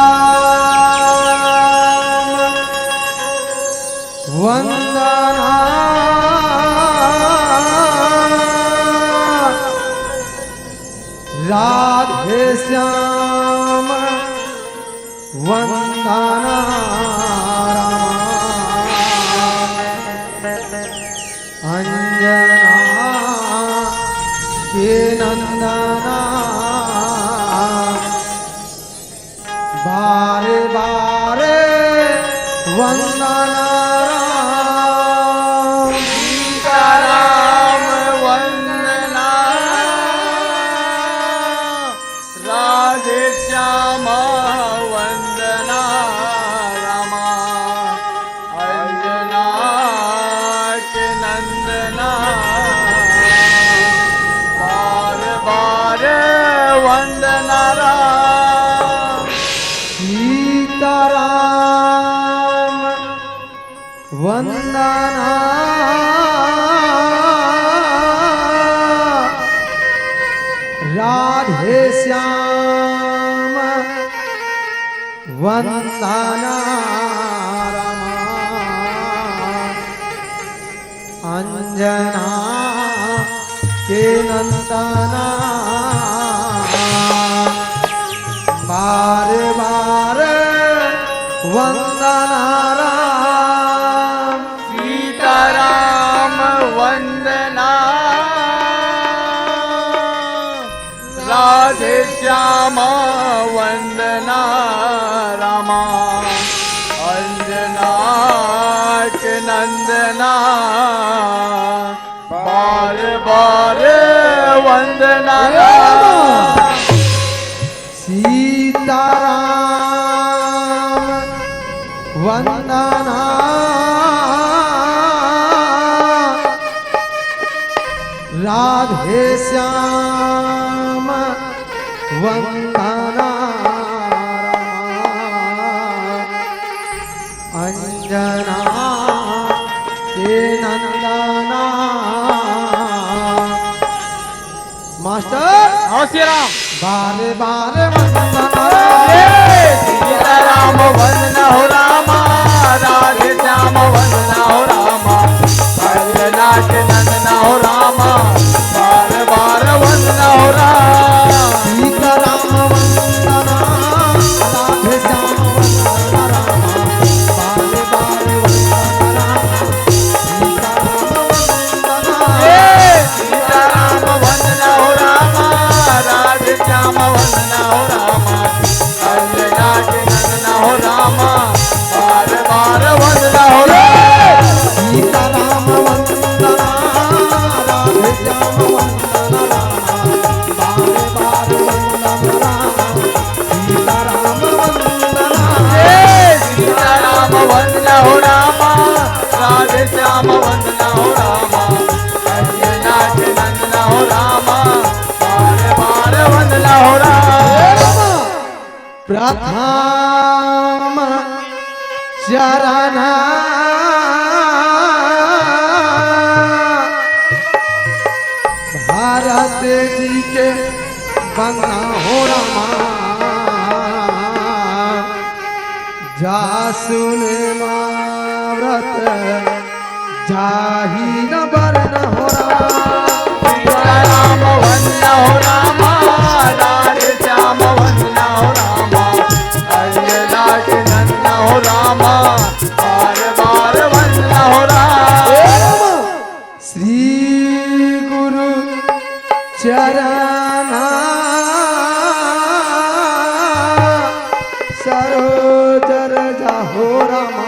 सीताराम वंदना राधे श्याम वंदना अंजना के नंदना बारे बारे वंदना राम सीताराम वंदना राधे श्याम वंदना रमा अंजना के नंदना बार बार वंदना राम सीताराम वंदना राधे श्याम वंदना रमा अंजना के नंदना बार बार वंदना राम सीताराम वंदना राधे श्याम वंदना रमा अंजना के नंदना बार बार वंदना राम सीताराम वंदना राधे श्याम वंदना अंजना के नंदना मास्टर श्रीराम बारे बारे वंदना सीताराम वंदना हो रामा राधे श्याम वंदना हो रामा अंजना के नंदना हो रामा बार बार वंदना हो रामा सीताराम वंदना राधे श्याम वंदना रामा बारे बारे वंदना सीताराम वंदना हो रामा राधे श्याम वंदना हो रामा अंजना के नंदना हो रामा बार बार वंदना हो रामा सीताराम वंदना राधे श्याम वंदना रामा बारे बारे वंदना सीताराम वंदना सीताराम वंदना हो रामा राधे श्याम वंदना हो रामा अंजना के नंदना हो रामा बार बार वंदना हो रामा प्रथम चरण भारत जी के बंदना हो रामा जा सुन व्रत जाही न बरन हो रामा सीताराम वंदना हो रामा राधे श्याम वंदना हो रामा अंजना के नंदना हो रामा बार बार वंदना हो रामा श्री गुरु चरण सरोजर जाहो रामा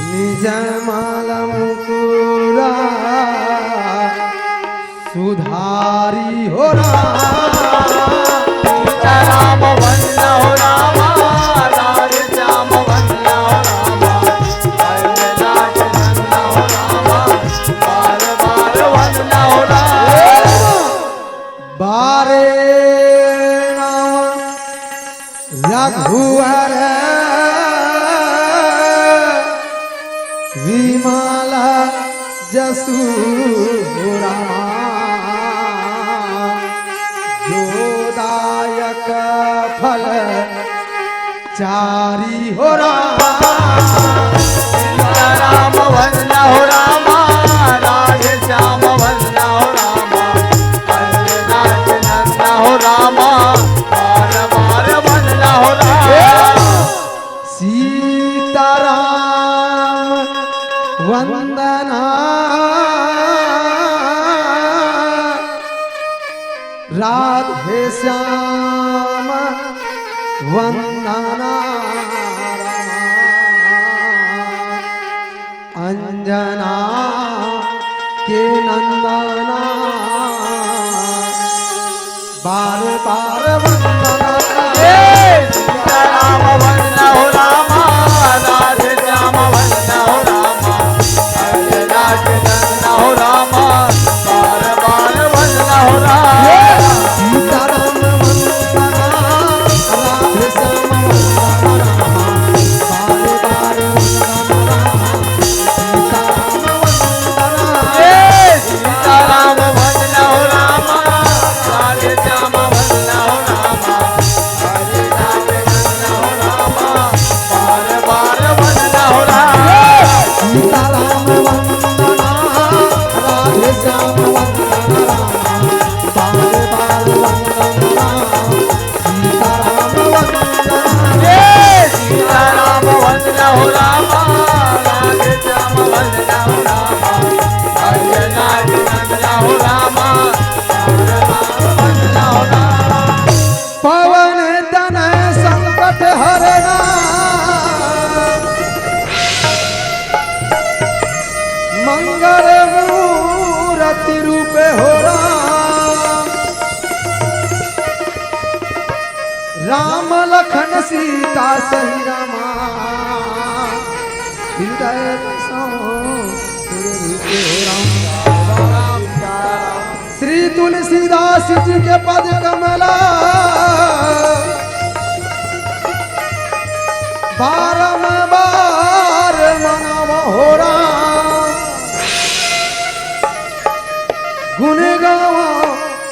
निज माल मुकुरा सुधारी हो रामा सीताराम वंदना हो रामा राधे श्याम वंदना हो रामा अंजना के नंदना हो रामा बार बार वंदना हो रामा बारे राम रघुवर विमला जसु रामा चारी हो राम सीताराम वंदना हो रामा राधे श्याम वंदना हो रामा अंजनाथ नंदना हो रामा बार बार वंदना हो रामा सीताराम वंदना राधे श्याम वंदना अंजना के नंदना बार बार वंदना सीताराम वंदना हो रामा राधे श्याम वंदना हो रामा अंजनाथ नंदना हो रामा बार बार वंदना हो रामा सीताराम वंदना राधे श्याम वंदना बार बार वंदना सीताराम वंदना हो रामा राधे श्याम वंदना हो रामा अंजनाथ नंदना हो रामा बार बार वंदना हो रामा सीताराम वंदना राधे श्याम वंदना बार बार वंदना सीताराम वंदना सीताराम वंदना हो रामा राधे श्याम वंदना हो रामा अंजनाथ नंदना हो रामा बार बार वंदना हो रामा पवन तन संकट हरना मंगल मूर्ति रूपे हो राम राम लखन सीता सही रामा हृदय रूपे हो राम श्री तुलसीदास जी के पद कमला बारंबार मनाव हो राम गुण गावा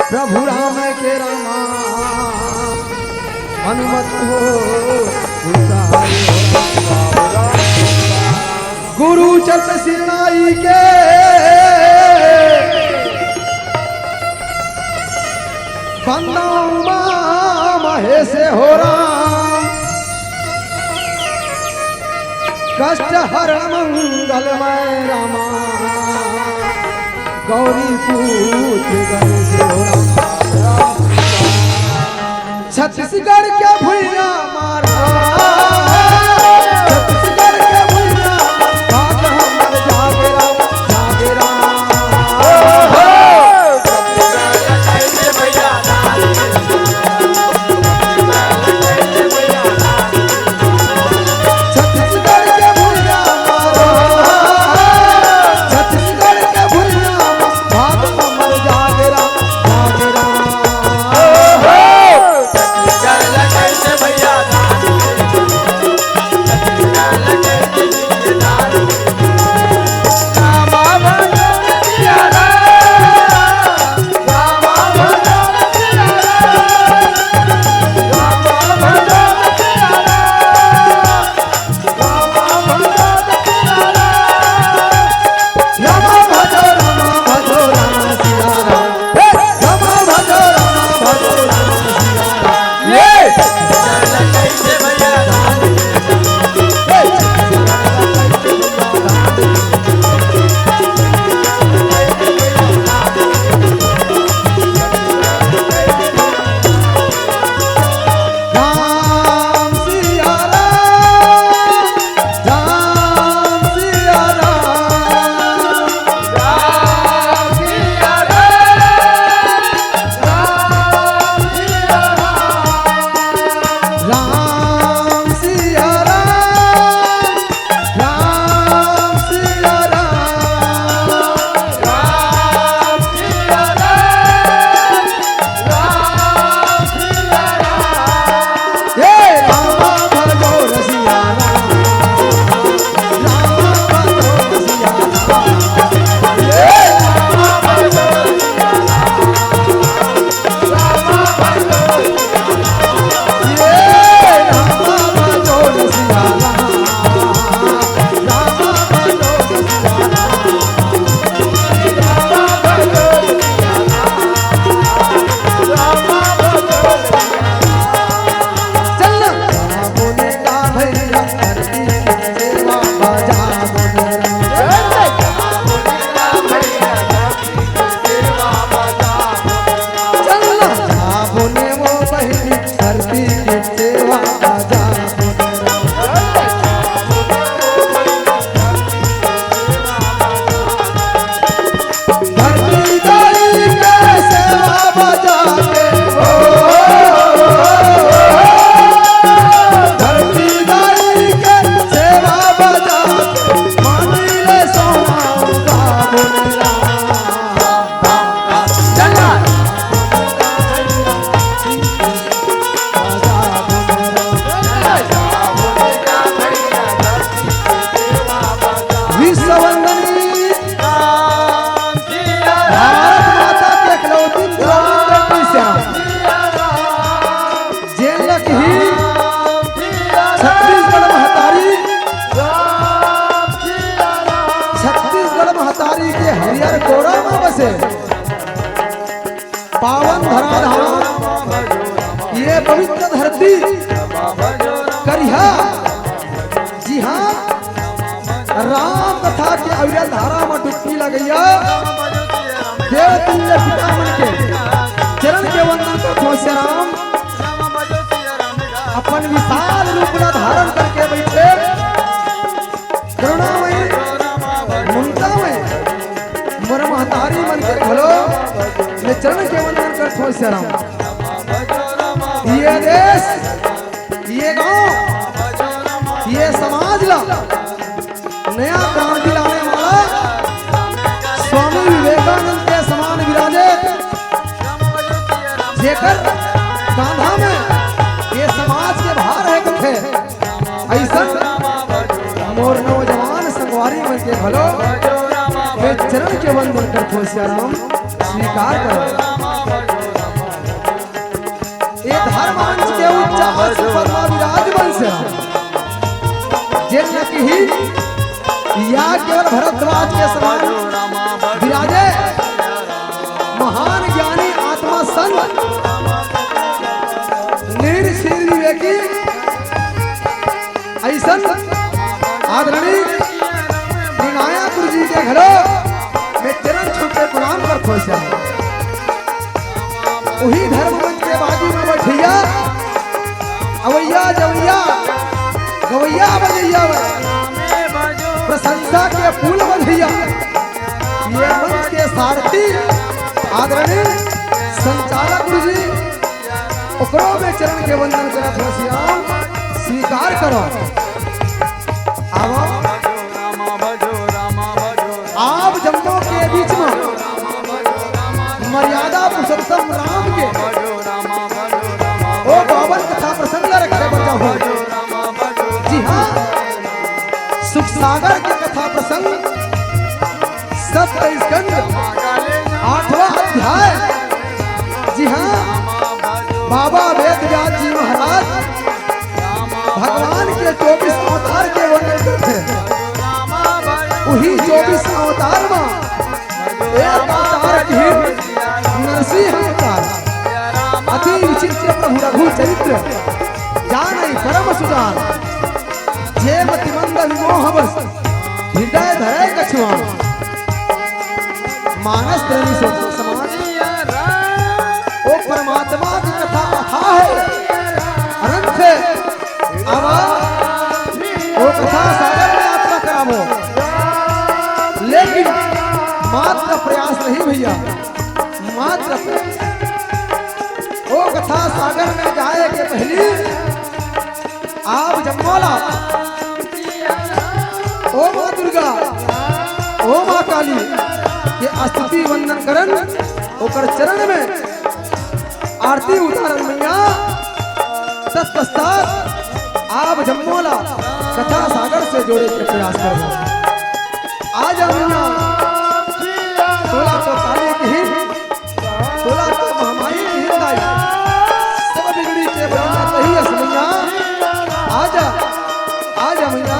प्रभु राम के रामा हनुमत हो गुसाई हो राम। गुरु चत सिरनाई के बंदा उमा महेश हो राम कष्ट हर मंगलमय रामा गौरी पूत गणेश हो राम छत्तीसगढ़ के भुइया मारा छत्तीसगढ़ के भुइया बात हमर जागे राम जागे राम छत्तीसगढ़ के भुइया मारा छत्तीसगढ़ के भुइया बात हमर जागे राम जागे राम कैसे भैया पावन धराधाम ये पवित्र धरती करिहा। जी हाँ, राम कथा के अविरल धारा में डुबकी लगैया। देव तुल्य पिता मन के चरण के वंदन करतो से राम अपन विशाल रूप धारण करके बैठे करुणामय ममतामय मोर महतारी मन के भलो ने चरण के वंदन करतो से राम। ये देश, ये गांव, ये समाज ला नया क्रांति लाने वाला स्वामी विवेकानंद के समान विराजे, जेकर कांधा में ये समाज के भार है कथे। ऐसा मोर नौजवान संगवारी मन के भलो वे चरण के वंदन करतो से राम स्वीकार करो। ये धर्मांश के उच्च आसन पर विराजमान से जिन की या केवल भरद्वाज के समान विराजे महान ज्ञानी आत्मा संत निर्शील विवेकी ऐसन आदरणीय निनाया गुरु जी के घरों में चरण छू के प्रणाम करतो से वही धर्म मंच के बाजू में बैठिया अवैया जवैया गवैया बजैया प्रशंसा के फूल बंधिया। ये मंच के सारथी आदरणीय संचालक गुरु जी ओकरो में चरण के वंदन करत हो स्वीकार करो। आप जम्मू के बीच में मर्यादा पुरुषोत्तम राम के ओ पावन कथा प्रसंग रखे बचा हो। जी हाँ, सुख सागर के कथा प्रसंग 27 स्कंद 8वां अध्याय। जी हाँ, बाबा वेद व्यास जी महाराज भगवान के 24 अवतार के वर्णन करते हैं। वही 24 अवतार में एक अवतार की नरसिंह अवतार अति विचित्र प्रभु रघु चरित्र जान परम सुजान जे मति मंद विमोह बस हृदय धरे कछुआ मानस प्रेमी समाज ओ परमात्मा की कथा कथा है अनंत है। अब वो कथा सागर में यात्रा करावो, लेकिन मात्र प्रयास नहीं भैया, मात्र वो कथा सागर में जाए के पहले आप जम्मोला ओ माँ दुर्गा ओ माँ काली ये स्तुति वंदन करन ओकर चरण में आरती उतारन मैया। तत्पश्चात आप जम्मोला कथा सागर से जोड़े के प्रयास करना। आज मैया 16 को काली की हिंद 16 को महामारी की हिंद आई सब बिगड़ी के बना कही असमैया। आजा आजा मैया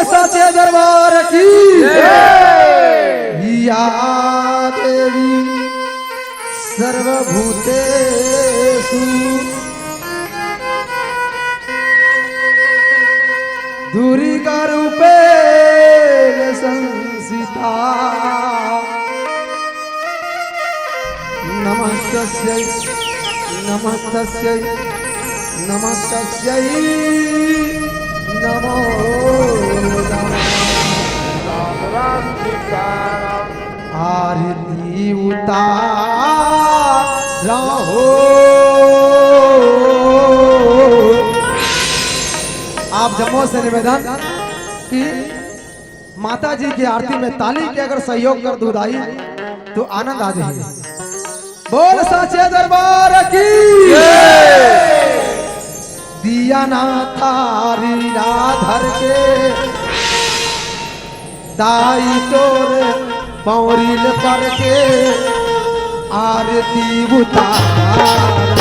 साचे दरबार की या देवी सर्वभूतेषु दुर्गा रूपेण संस्थिता नमस्तस्यै नमस्तस्यै नमस्तस्यै नमो आरती उतारा हो आप जम्मू से निवेदन कि माता जी की आरती में ताली के अगर सहयोग कर दूधाई तो आनंद आ जाएगा। बोल साचे दरबार की दिया ना तारी राधर के दाई तोर पौरिल पर के आरती उतार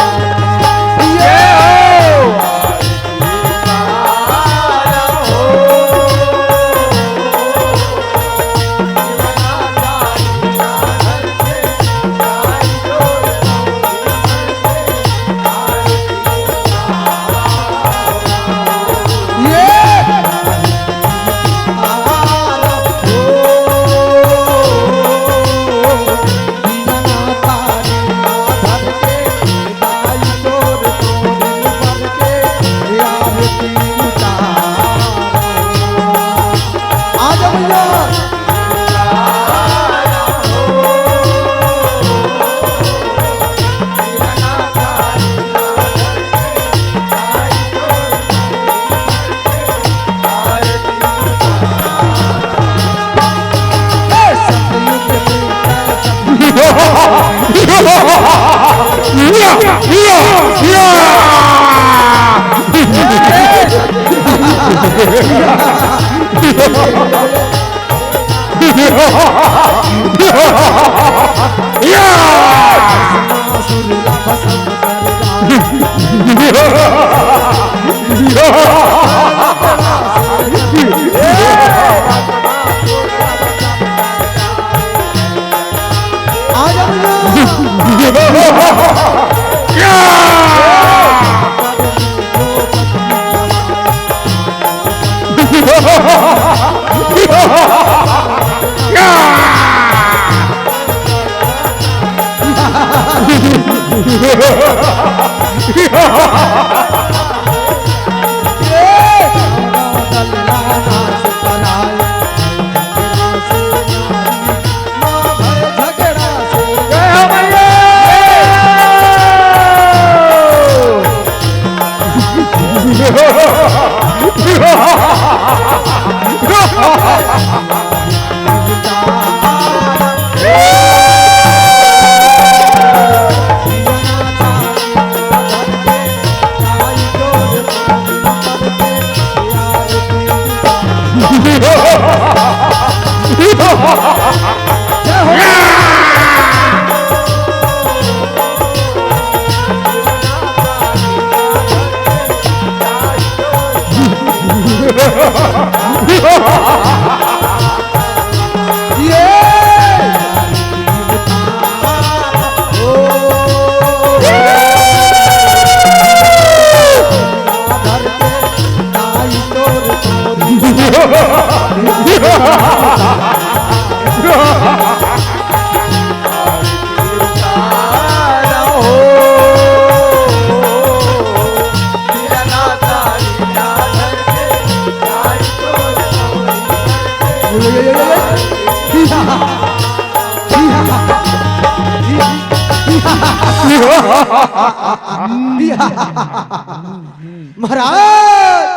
महाराज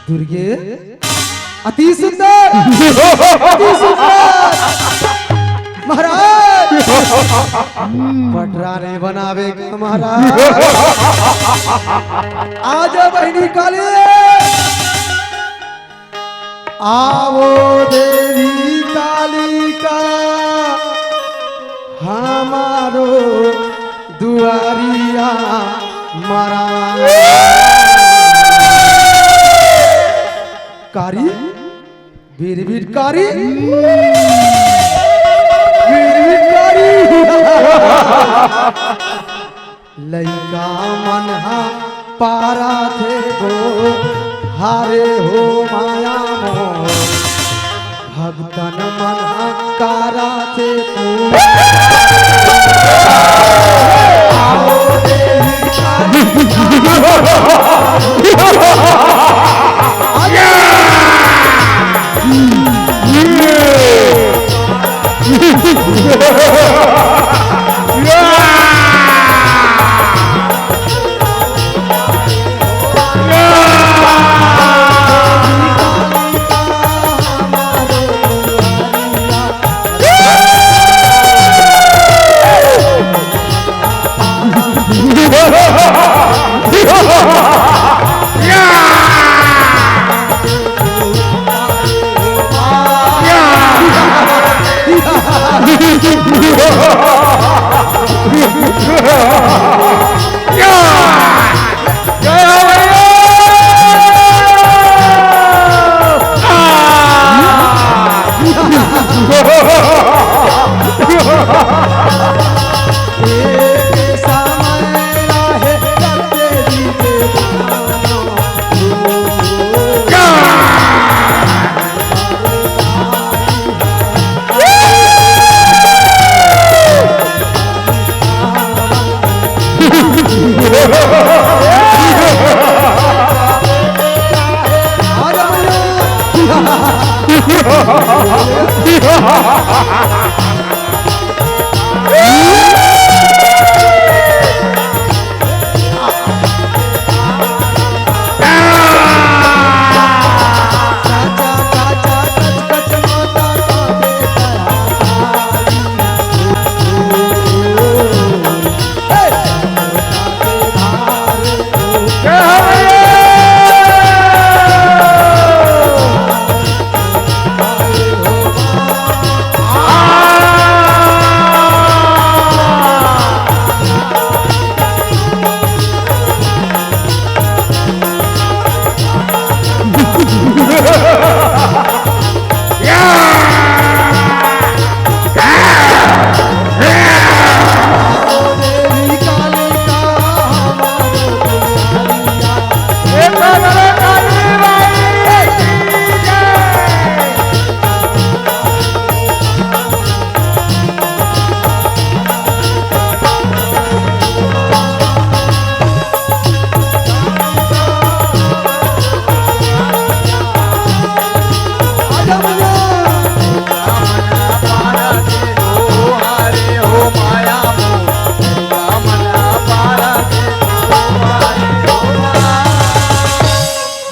दुर्गे अति सुंदर महाराज पटरा ने बनावे महाराज आज बहनी काली आवो देवी काली का हमारो दुआरिया मारा कारी वीर वीर कारी लैका मनहा पारा थे गो हारे हो माया मोह भक्तन मनहा कारा थे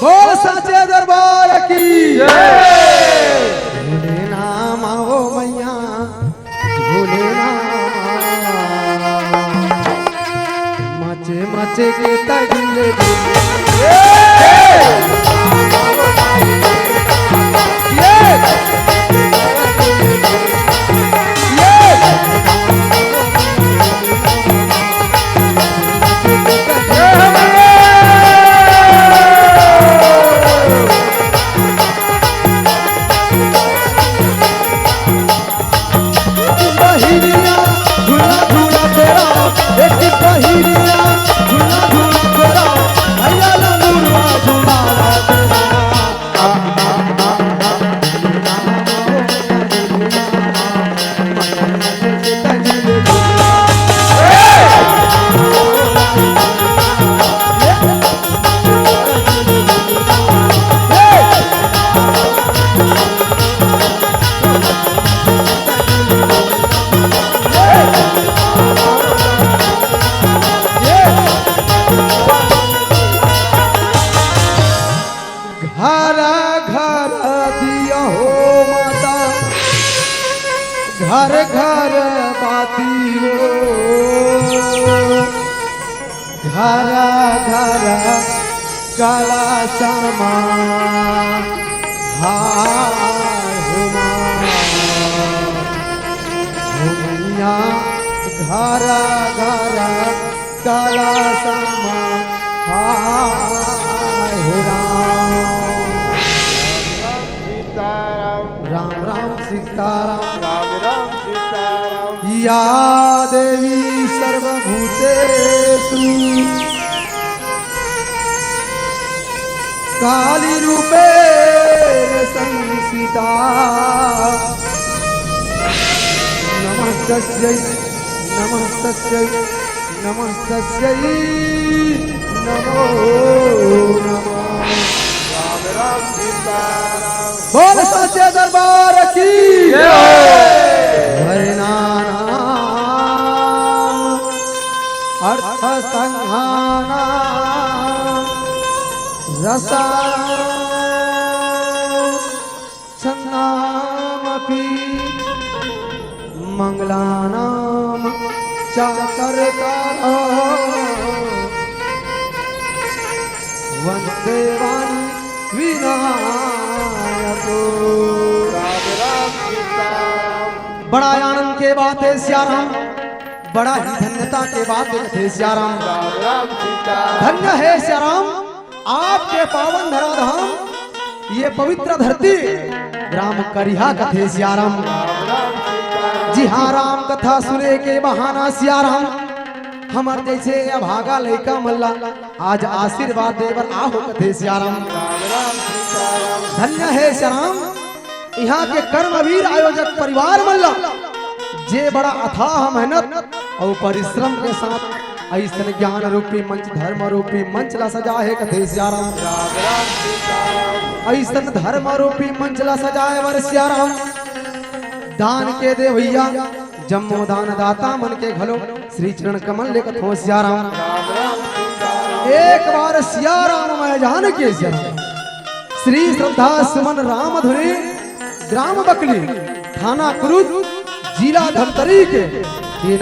बोल साचे दरबार की भोले नाम आओ मैया भोले नाम मचे मचे के तजले घर घर बाती हो घर घर काला समा मैया घर घर काला समा राम राम सीताराम राम राम सीताराम या देवी सर्वभूतेषु काली रूपेण संस्थिता नमस्तस्यै नमस्तस्यै नमस्तस्यै नमो नमः राम राम सीताराम बोल साचे दरबार की हरि नाम अर्थ संहाना रसा छन्नामपि मंगलानाम चाकरता वंदे वाणी विनायको राम राम सीताराम बड़ा आनंद के बात है श्याराम बड़ा ही धन्यता के बात है श्याराम राम राम सीताराम धन्य है श्याराम आपके पावन धराधाम ये पवित्र धरती राम करिहा कथे श्याराम जी हाँ राम कथा सुने के बहाना श्याराम हमार जैसे अभागा लैका मल्ला आज आशीर्वाद देवर आहो कथे श्याराम धन्य है श्याराम यहाँ के कर्मवीर आयोजक परिवार मल्ला जे बड़ा अथाह मेहनत और परिश्रम के साथ ऐसा ज्ञान रूपी मंच धर्म रूपी मंच ला सजा है कथे श्याराम राम राम सीताराम ऐसन धर्म रूपी मंचला सजाए वर सिया राम दान के दे भैया जम्मो दान दाता मन के घलो श्री चरण कमल लेकर हो सिया राम एक बार सिया राम मैं जान के सिया श्री श्रद्धा सुमन राम धुरी ग्राम बकली थाना क्रुद जिला धमतरी के हे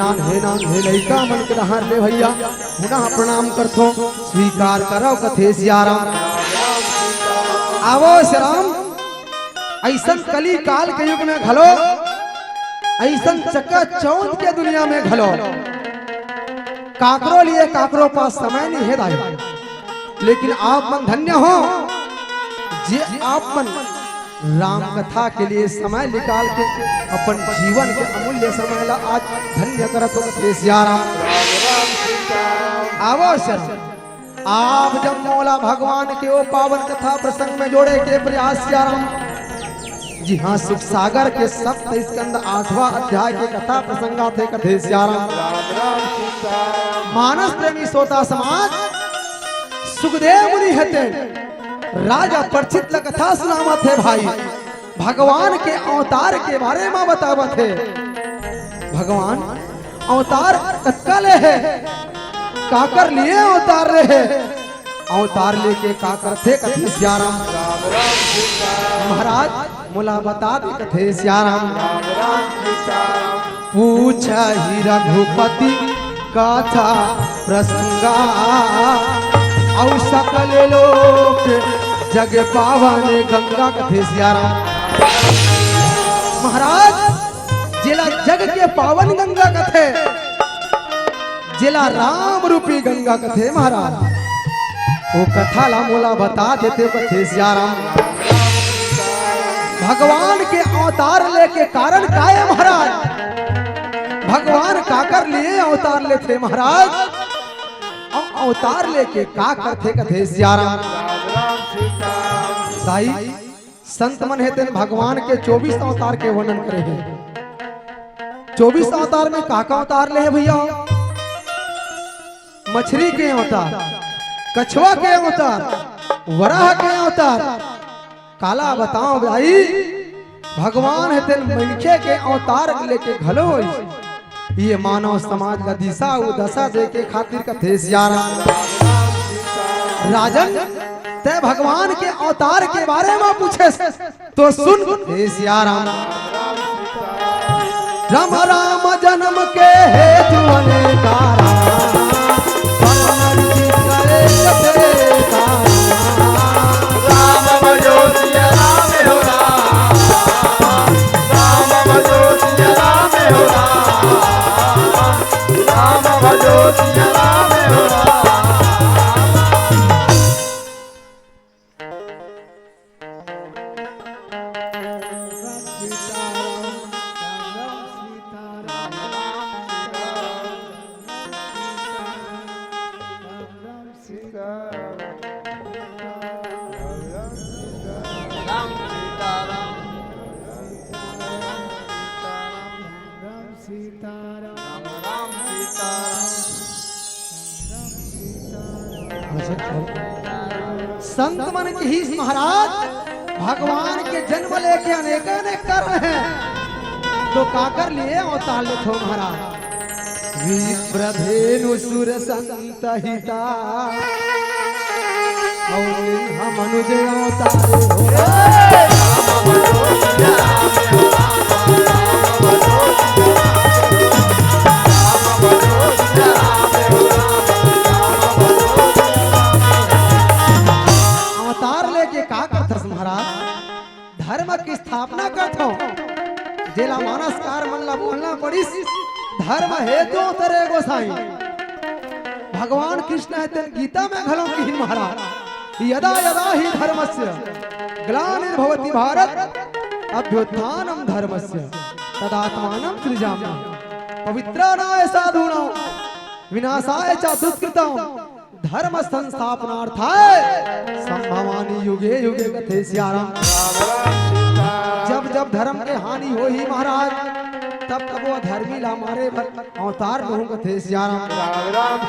लइका मन के रहा ले भैया पुनः प्रणाम करथो स्वीकार करो कथे सिया राम आवो श्री राम ऐसन कली काल के युग में घलो ऐसन चक्का चौंध के दुनिया में घलो काकरो लिए काकरो पास समय नहीं है दाई लेकिन आप मन धन्य हो जे आप मन राम कथा के लिए समय निकाल के अपन जीवन के अमूल्य समय ला आज धन्य करत हो सिया राम आवो सर आप जब मौला भगवान के वो पावन कथा प्रसंग में जोड़े के प्रयास सिया राम जी हाँ सुख सागर के 7 स्कंद 8वां अध्याय के कथा प्रसंगा थे कथे सिया राम मानस प्रेमी सोता समाज सुखदेव मुनि हते राजा परिचित कथा सुनावा थे भाई भगवान के अवतार के बारे में बतावा थे भगवान अवतार कत्का ले है काकर लिए अवतार रहे अवतार लेके काकर थे कथे सिया राम महाराज मुला बता दे कथे सिया राम पूछा ही रघुपति कथा प्रसंगा औ सकल लोक जग पावन गंगा कथे सिया राम महाराज जिला जग के पावन गंगा कथे जिला राम रूपी गंगा कथे महाराज वो कथा ला मोला बता देते कथे सिया राम भगवान के अवतार लेके कारण का है महाराज भगवान काकर लिए अवतार लेते महाराज अवतार लेके का करते कथे सिया राम भाई संत मन है भगवान के 24 अवतार के वर्णन करे हैं 24 अवतार में का अवतार ले भैया मछली के अवतार कछुआ के अवतार वराह के अवतार काला बताओ भाई भगवान है मनखे के अवतार लेके घलो ये मानव समाज का दिशा दशा दे के खातिर कथे सिया राम राजन ते भगवान के अवतार के बारे में पूछे तो सुन हे सिया राम राम राम जन्म के हेतु अनेकार राम भजो सिया राम हो राम भजो सिया राम हो राम भजो सिया राम हो संत मन की ही महाराज भगवान के जन्म लेके अनेक अनेक कर रहे हैं तो काकर लिए अवतार ले थो महाराज विप्रधेनु सुर संत हिता हम मनुज अवतार धर्म की स्थापना करता हूँ जेला मानसकार मन ला बोलना पड़ी धर्म है जो तरे गोसाई भगवान कृष्ण है तेन गीता में घलो की महाराज यदा यदा ही धर्मस्य ग्लानिर्भवति भारत अभ्युत्थानम धर्मस्य तदात्मानं सृजामि पवित्राणाय साधूनां विनाशाय च दुष्कृतां धर्म संस्थापनार्थाय संभवानि युगे युगे कथे सिया राम जब जब धर्म के हानि हो ही महाराज तब तब वो धर्मी ला मारे अवतार बहु कथे सिया राम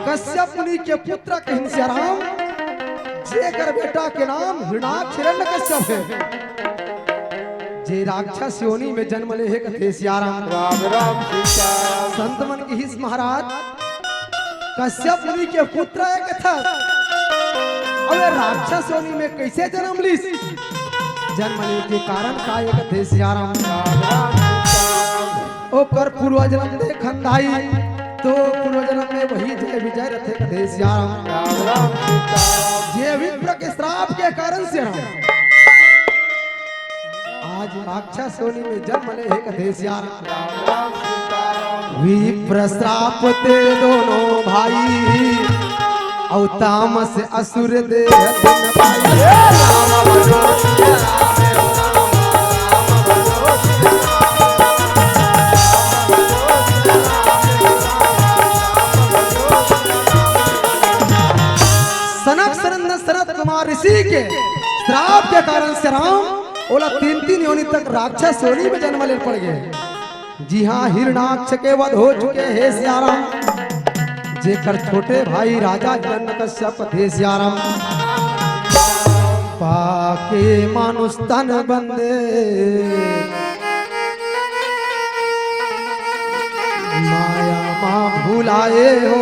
कश्यप मुनि के पुत्र कहिन सिया राम जेकर बेटा के नाम हिरणाक्ष हिरण्यकश्यप है, जे राक्षस योनि में जन्म ले है कथे सियाराम। राम राम सीताराम। संत मन की हिस महाराज कश्यप मुनि के पुत्र है कथा। अब ये राक्षस योनि में कैसे जन्म ली? जन्म ले के कारण का एक कथे सियाराम। राम राम सीताराम। ओकर पूर्व जन्म दे खंदाई, तो पूर्व जन्म में वही जय विजय रथे कथे सियाराम। राम राम सीताराम। जे विप्र के श्राप के कारण से आज राक्षस योनि में जन्म ले है कथे सियाराम। राम राम सीताराम। विप्र श्राप ते दोनों भाई, औ तामस असुर दे दिन पाई। राम भजो सिया राम हो राम, राम भजो सिया सनक सनंदन सनत कुमार ऋषि के श्राप के कारण से राम ओला 3 योनि तक राक्षस योनि में जन्म ले पड़ गए। जी हाँ, हिरणाक्ष के वध हो चुके हैं सियाराम। जेकर छोटे भाई राजा हिरण्यकश्यप थे सियाराम। पाके मानुष तन बंदे, माया माँ भुलाए हो।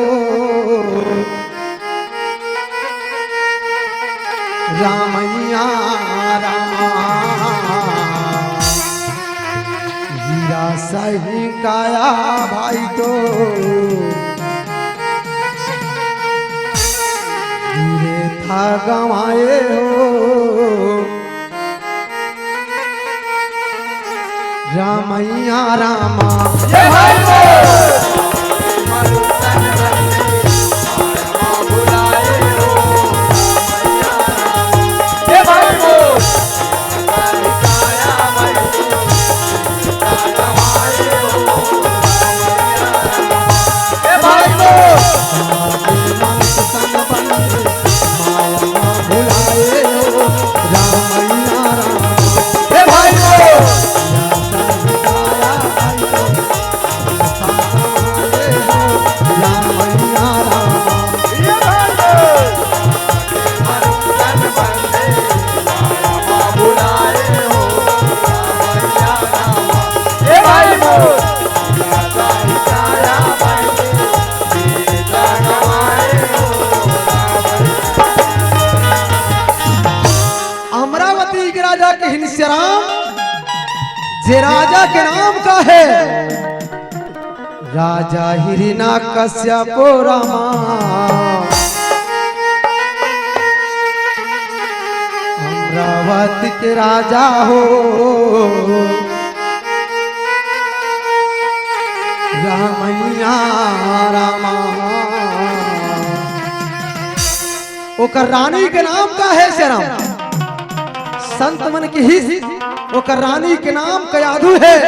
रामैया रामा हीरा सही काया भाई तो हीरे था गंवाए हो। रामैया रामा जय भाई बोल। मरुतन बंदे माया भुलाए हो। जय भाई बोल। काया भाई सीता कमाए हो। जय भाई बोल। तन बंदे माया भुलाए हो। रामैया रामा जय भाई बोल। जय भाई बोल। मरुतन बंदे माया भुलाए हो। रामैया रामा। जय भाई बोल। काया भाई सीता कमाए हो। अमरावती के राजा के हिंसराम, जे राजा के नाम का है राजा हिरण्यकश्यप रामा। अमरावती के राजा हो रामैया रामा। ओकर रानी के नाम का है श्याम। संत मन की हिस ओकर रानी के नाम कयाधु है।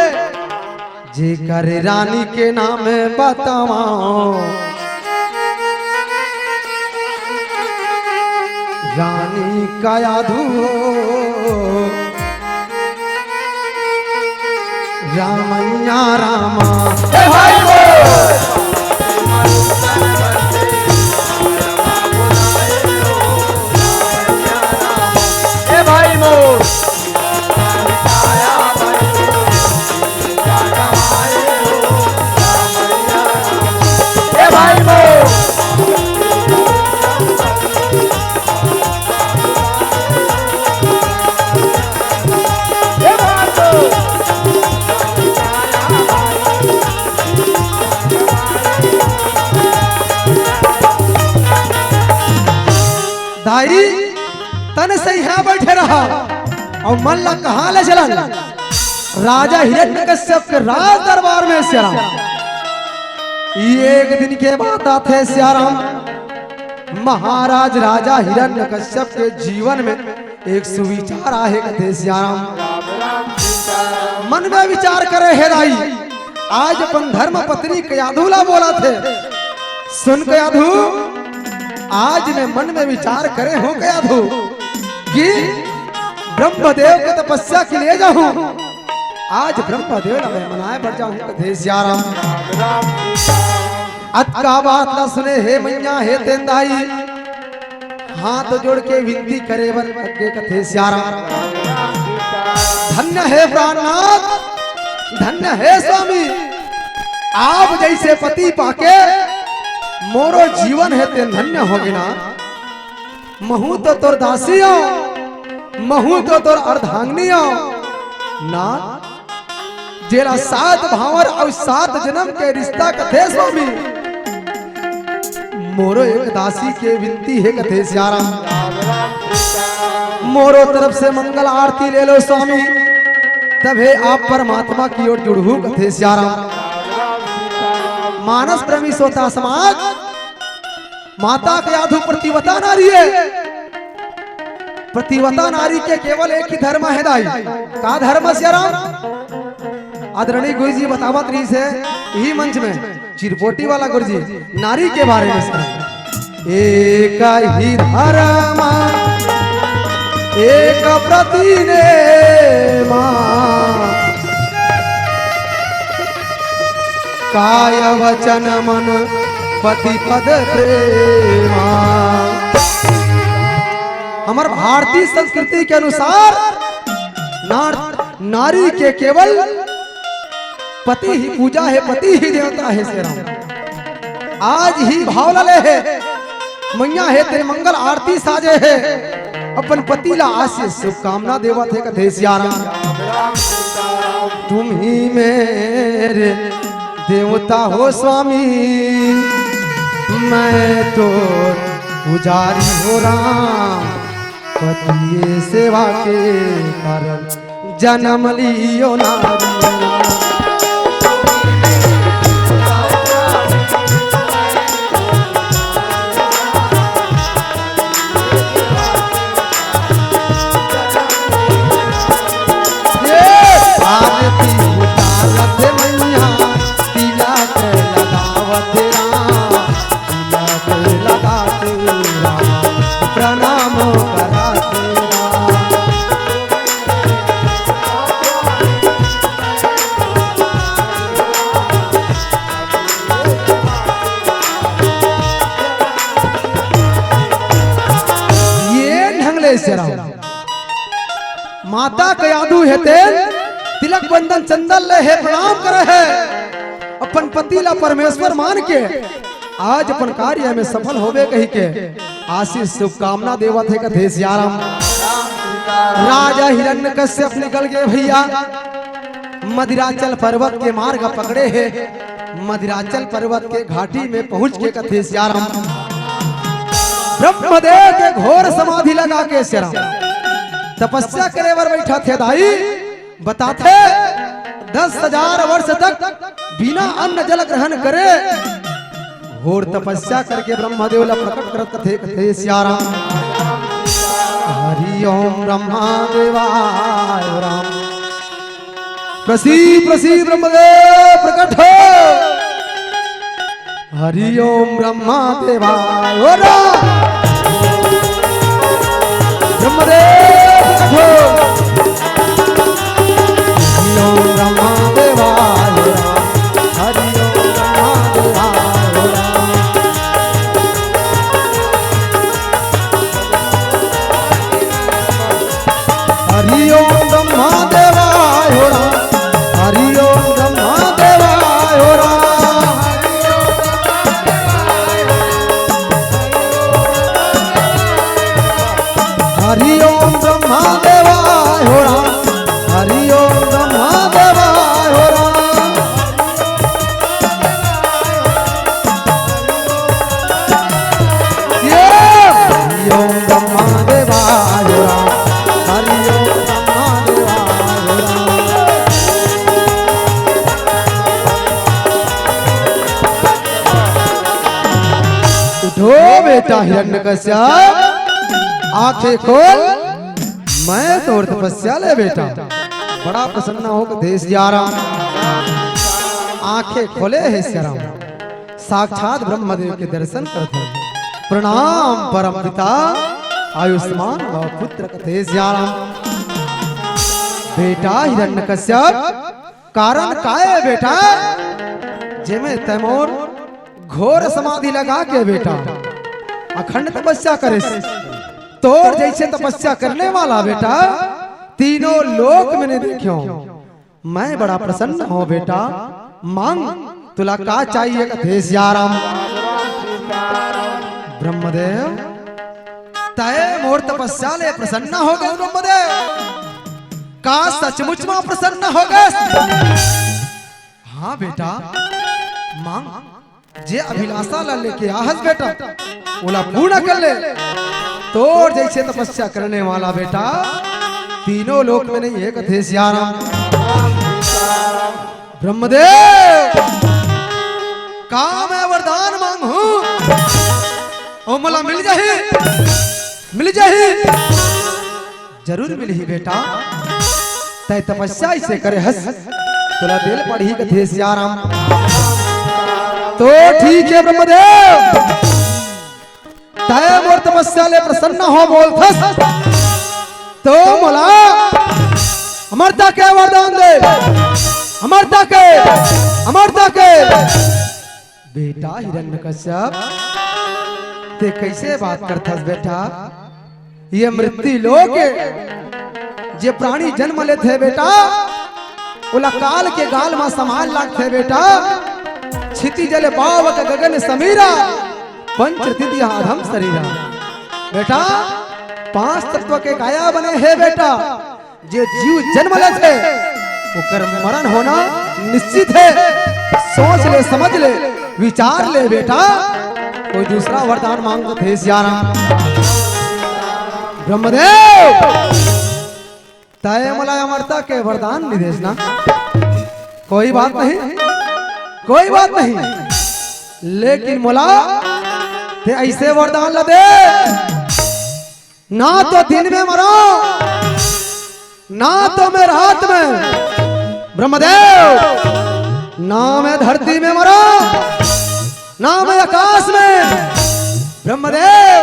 जेकर रानी के नाम बतावा रानी कयाधु रामैया रामा। जय भाई बोल। मरुतन बंदे माया भुलाए हो। रामैया रामा। जय भाई बोल। काया भाई सीता कमाए हो। रामैया रामा। जय भाई बोल। जय भाई बोल। दाई तन से यहाँ बैठे रहा और मन ला कहाँ ले चला? राजा हिरण्यकश्यप के राज दरबार में श्याम। एक दिन के बात आते श्याम, महाराज राजा हिरण्यकश्यप के जीवन में एक सुविचार आए कथे श्याम। राम राम सीताराम। मन में विचार करे हे दाई, आज अपन धर्म पत्नी कयाधुला बोला थे। सुन कयाधु, आज मैं मन में विचार करे हूँ कयाधु कि ब्रह्मदेव की तपस्या के लिए जाऊं। आज ब्रह्मदेव ना मैं मनाए बढ़ जाऊं कथे श्याम। राम राम सीताराम। अत का बात ना सुने हे मैया हे तेंदाई, हाथ जोड़ के विनती करे बर अगे कथे श्यारा। धन्य है प्राणनाथ, धन्य है स्वामी, आप जैसे पति पाके मोरो जीवन है ते धन्य होगी ना। महू तो तोर दासियों, महू तो तोर अर्धांगिनियों ना, जेरा 7 भावर और 7 जन्म के रिश्ता कथे स्वामी। मोरो एक दासी के विनती है कथे श्यारा। मोरो तरफ से मंगल आरती ले लो स्वामी, तब है आप परमात्मा की ओर जुड़ू कथे श्यारा। मानस प्रेमी सोता समाज माता के आधु प्रतिवता नारी है। प्रतिवता नारी के केवल एक ही धर्म है दाई। का धर्म श्यारा? आदरणीय गुरु जी बतावत रही से यही मंच में चिरपोटी वाला गुरु जी नारी के बारे में एक ही धर्म एक प्रति ने काय वचन मन पति पद प्रेमा। हमार भारतीय संस्कृति के अनुसार नारी के केवल पति ही पूजा है, पति ही देवता है। श्री राम आज ही भाव लले है, मैया है तेरे मंगल आरती साजे है, अपन पति ला आशीष शुभकामना देवत है कथे श्यारा। तुम ही मेरे देवता हो स्वामी, मैं तो पुजारी हो राम। पतिये सेवा के कारण जन्म लियो नारी। माता के यादू है तिलक बंधन चंदन ले है प्रणाम करे है। अपन पति ला परमेश्वर मान के आज अपन कार्य में सफल होवे कही के आशीष शुभकामना देवत है कथे श्यारा। राजा हिरण्यकश्यप निकल गए भैया, मदिराचल पर्वत के मार्ग पकड़े है। मदिराचल पर्वत के घाटी में पहुंच के कथे श्यारा ब्रह्मदेव के घोर समाधि लगा के श्यारा तपस्या करे वर बैठा थे दाई। बताते 10,000 वर्ष तक बिना अन्न जल ग्रहण करे घोर तपस्या करके ब्रह्मदेव ला प्रकट करत थे कथे श्यारा। हरि ओम ब्रह्मा देवाय राम। प्रसीद प्रसीद ब्रह्मदेव प्रकट हो। हरि ओम ब्रह्मा देवाय राम। ब्रह्मदेव प्रकट हो। हरि ओम ब्रह्मा देवाय राम। हरि ओम ब्रह्मा देवाय राम। हरि ओम ब्रह्मा देवाय राम। हरि ओम ब्रह्मा देवाय राम। हरि ओम ब्रह्मा देवाय राम। हरि ओम ब्रह्मा देवाय राम। हरि ओम ब्रह्मा देवाय राम। हरि ओम ब्रह्मा देवाय राम। उठो बेटा हिरण्यकश्यप, आंखें खोल, मैं तो तपस्या ले बेटा। बड़ा प्रसन्न हो कथे श्यारा। आंखें खोले है श्यारा, साक्षात ब्रह्मदेव के दर्शन करते। प्रणाम परम पिता आयुष्मान भव पुत्र कथे श्यारा। बेटा हिरण्यकश्यप, कारण काय बेटा? जेमे तैमोर घोर समाधि लगा के बेटा अखंड तपस्या करे। तोर जैसे तपस्या करने वाला बेटा तीनों लोक मैंने देखो। मैं बड़ा प्रसन्न हूँ बेटा, मांग तुला का चाहिए कथे सियाराम। ब्रह्मदेव तय मोर तपस्या ले प्रसन्न हो गए। ब्रह्मदेव का सचमुच में प्रसन्न हो गए? हाँ बेटा मांग जे अभिलाषा ला लेके आहस बेटा ओला पूर्ण कर ले। तोर जैसे तपस्या करने वाला बेटा तीनों लोक में नहीं है कथे सियाराम। ब्रह्मदेव का मैं वरदान मांगू ओ मला मिल जाही, मिल जाही, जरूर मिली बेटा। तय तपस्या इसे करे हस तुला दिल पड़ी कथे सियाराम। तो ठीक है ब्रह्मदेव तय मोर तपस्या ले प्रसन्न हो बोल थस तो मोला अमरता के वरदान दे, अमरता के, अमरता के। बेटा हिरण्यकश्यप ते कैसे बात करथस बेटा? ये मृत्यु लोक जे प्राणी जन्म लेते बेटा उला काल के गाल में समाल लागते बेटा। छिति जल पावक गगन समीरा पंचतीति आधम शरीरा। बेटा 5 तत्व के काया बने हैं बेटा। जे जीव जन्म लेते ओकर मरण होना निश्चित है। सोच ले, समझ ले, विचार ले बेटा। कोई दूसरा वरदान मांगो थे सियाराम। ब्रह्मदेव तय मला अमरता के वरदान निदेश ना। कोई बात नहीं, कोई बात नहीं, लेकिन मोला ते ऐसे वरदान ला दे ना तो दिन में मरो ना तो मैं रात में। ब्रह्मदेव ना मैं धरती में मरो ना मैं आकाश में। ब्रह्मदेव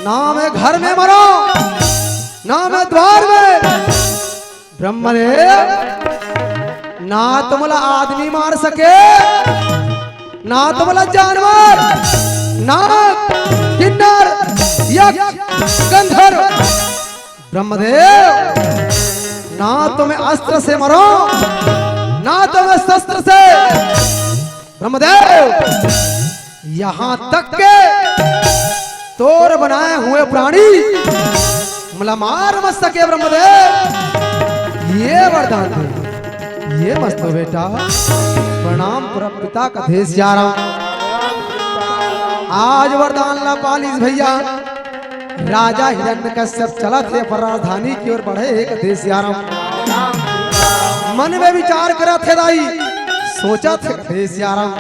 ना मैं घर में मरो ना मैं द्वार में। ब्रह्मदेव ना तो मला आदमी मार सके ना तो मला जानवर, नाग, किन्नर, यक्ष, गंधर्व। ब्रह्मदेव ना तो मैं अस्त्र से मरो ना तो मैं शस्त्र से। ब्रह्मदेव यहां तक के तोर बनाए हुए प्राणी मला मार मत सके। ब्रह्मदेव ये वरदान है, ये मस्त हो बेटा। प्रणाम पूरा पिता कथे सियाराम। आज वरदान ला पालिस भैया राजा हिरण्यकश्यप चला थे पर राजधानी की ओर बढ़े कथे सियाराम। मन में विचार करा थे दाई सोचा थे कथे सियाराम।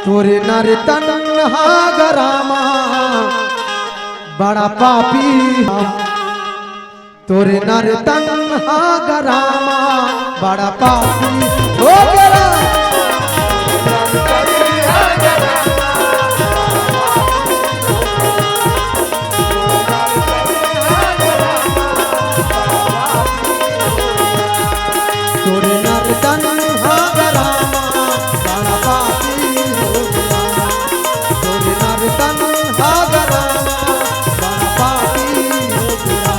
तोरे नर तन्हा गरामा बड़ा पापी, तोरे नर तन्हा गरामा बड़ा पापी हो गया। तोरे नर तन्हा गरामा बड़ा पापी हो गया। तोरे नर तन्हा गरामा बड़ा पापी हो गया।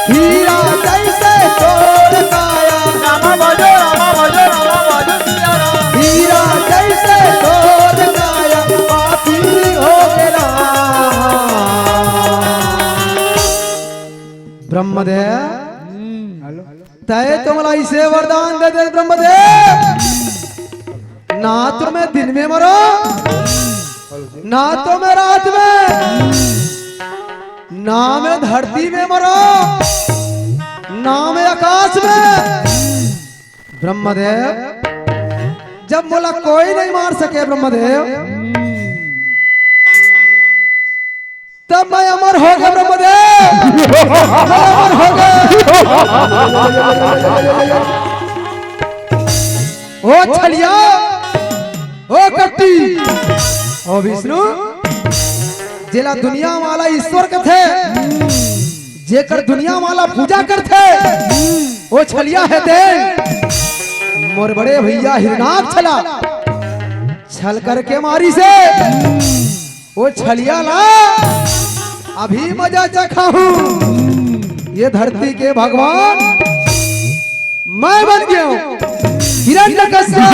हीरा कैसे तोड़ काया हीरा कैसे तोड़ काया पापी हो गया। ब्रह्मदेव तय तो मला इसे वरदान दे दे। ब्रह्मदेव ना तो मैं दिन में मरो ना तो मैं रात में ना मैं धरती में मरो ना मैं आकाश में। ब्रह्मदेव जब बोला कोई नहीं मार सके ब्रह्मदेव तब मैं अमर हो गया। ब्रह्मदेव मैं अमर हो गया। ओ छलिया ओ कट्टी ओ विष्णु जिला दुनिया वाला ईश्वर कथे जेकर दुनिया वाला पूजा करते वो छलिया है दे मोर बड़े भैया हिरनाक छला छल करके मारी से वो छलिया ला अभी मजा चखा हूं। ये धरती के भगवान मैं बन गया हूं हिरण्यकश्यप।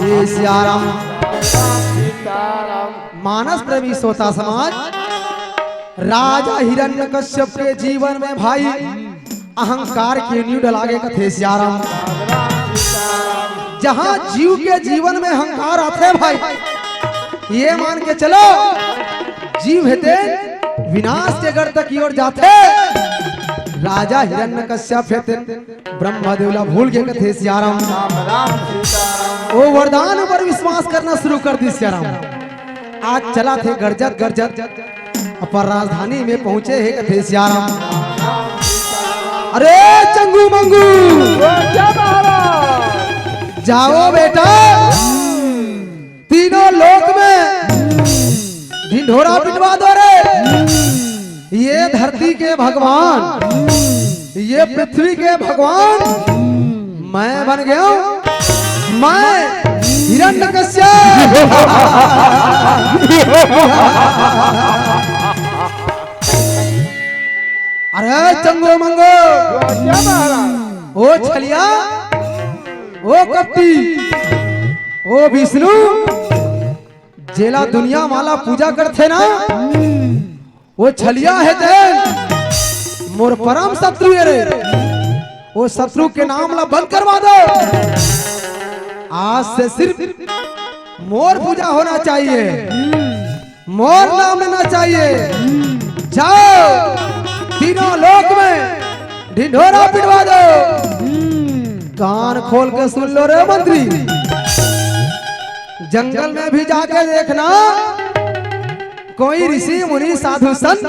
ये सियाराम मानस प्रेमी श्रोता समाज राजा हिरण्यकश्यप के जीवन में भाई अहंकार के नींव डलागे कथे सियाराम। जहां जीव के जीवन में अहंकार आते भाई ये मान के चलो जीव हेते विनाश के गर्त की ओर जाते। राजा हिरण्यकश्यप हेते ब्रह्मदेवला भूल के कथे सियाराम। वो वरदान पर विश्वास करना शुरू कर दी सियाराम। आज चला थे गरजत गरजत पर राजधानी में पहुंचे है कथे सियाराम। अरे चंगू मंगू जाओ बेटा तीनों लोक में ढिंढोरा पिटवा दो रे। ये धरती के भगवान ये पृथ्वी के भगवान मैं बन गया हूं मैं हिरण्यकश्यप। अरे चंगो मंगो ओ छलिया ओ कपटी ओ विष्णु जेला दुनिया वाला पूजा करते ना वो छलिया है ते मोर परम शत्रु है रे। वो शत्रु के नाम ला बंद करवा दो। आज से सिर्फ मोर पूजा होना चाहिए मोर नाम लेना चाहिए। जाओ तीनों लोक में ढिंढोरा पिटवा दो। कान खोल के सुन लो रे मंत्री जंगल में भी जाके देखना कोई ऋषि मुनि साधु संत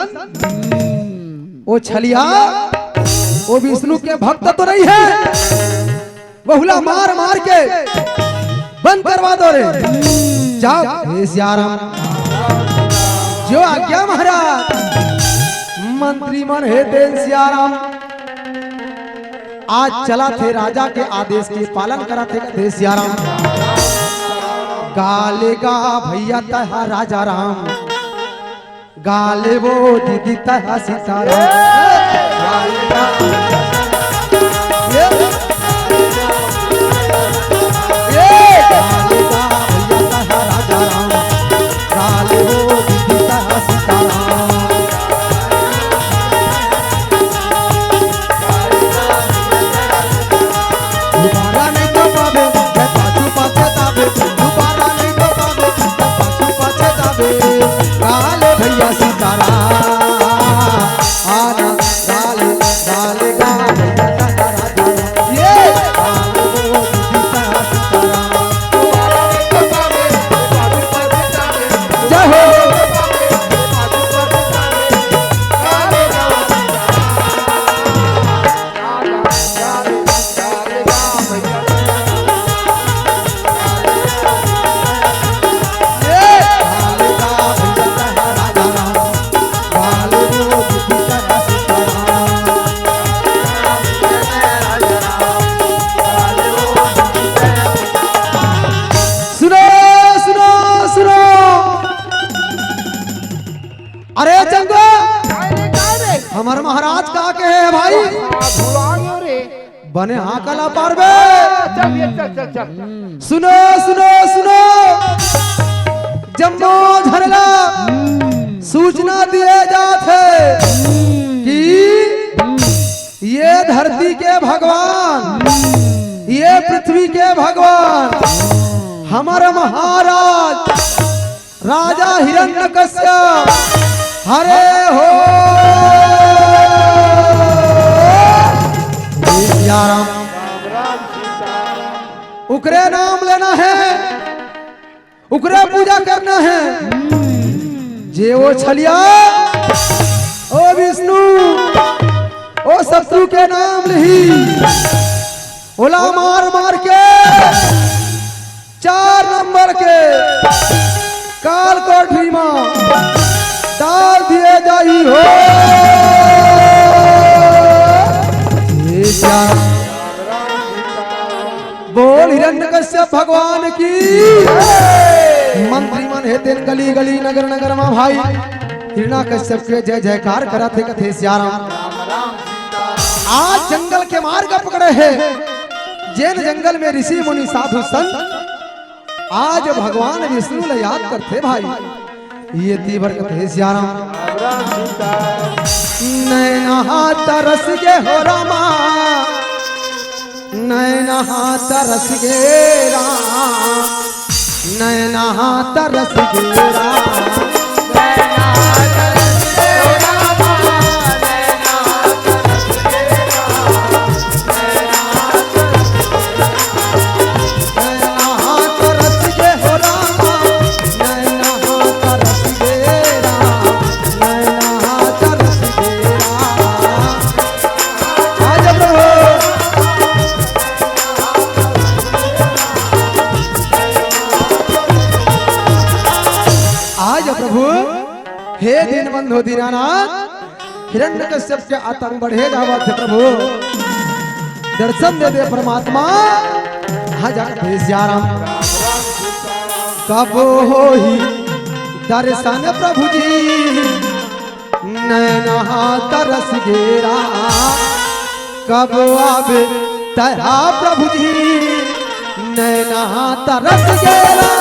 वो छलिया वो विष्णु के भक्त तो नहीं है। बहुला मार मार के बंद करवा दो रे। जाओ हे सियाराम जो आज्ञा महाराज। मंत्री मन हे तेन सियाराम आज चला थे राजा के आदेश के पालन करा थे सियाराम। गाले गा भैया तहा राजा राम गाले वो दीदी तहा सीताराम। गाले गा हमारे महाराज का के है भाई बने हाकला पारबे। सुनो सुनो सुनो जम्मो झरला सूचना दिए जाते कि ये धरती के भगवान ये पृथ्वी के भगवान हमारा महाराज राजा हिरण्यकश्यप हरे हो उकरे नाम लेना है उकरे पूजा करना है। जे वो छलिया ओ विष्णु ओ शत्रु के नाम ली ओला मार मार के 4 नंबर के काल कोठरी में डाल दिए जाई हो। ये श्याम बोल हिरण्यकश्यप भगवान की। मंत्री मन है तेन गली गली नगर नगर में भाई हिरण्यकश्यप के जय जयकार करा थे कथे सियाराम। आज जंगल के मार्ग पकड़े हैं जैन जंगल में ऋषि मुनि साधु संत आज भगवान विष्णु ले याद करते भाई। ये तीवर कथे सियाराम। नैना तरस के हो रामा नैना तरस गे राम नैना तरस गे राम हे दिन बंधु दीनानाथ हिरण्यकश्यप के आतंक बढ़े जावा थे प्रभु दर्शन दे दे परमात्मा। हजार सियाराम कब हो ही दर्शन प्रभु जी नैना तरस गेरा कब आवे तया प्रभु जी नैना तरस गेरा।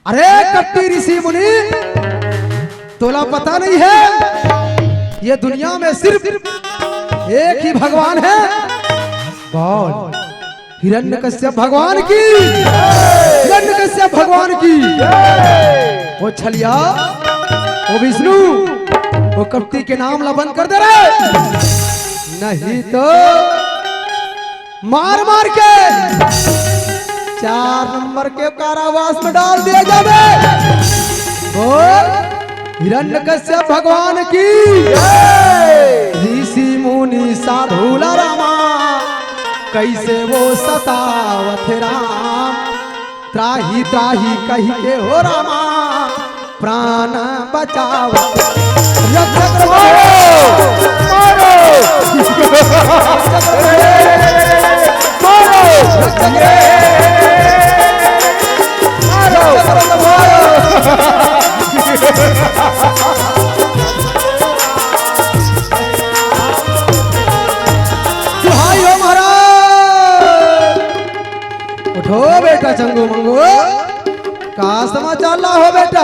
अरे कट्टी ऋषि मुनि तोला पता नहीं है ये दुनिया में सिर्फ एक ही भगवान है। बोल हिरण्यकश्यप भगवान की हिरण्यकश्यप भगवान की। वो छलिया वो विष्णु वो कट्टी के नाम ला बंद कर दे रहे नहीं तो मार मार के 4 नंबर के कारावास में डाल दिया जावे। बोल हिरण्यकश्यप भगवान की ऋषि मुनि साधु रामा कैसे वो सतावत राम त्राही त्राही कही के हो रामा प्राण बचावत रक्षक उठो बेटा चंगू मंगू का समाचार ला हो बेटा।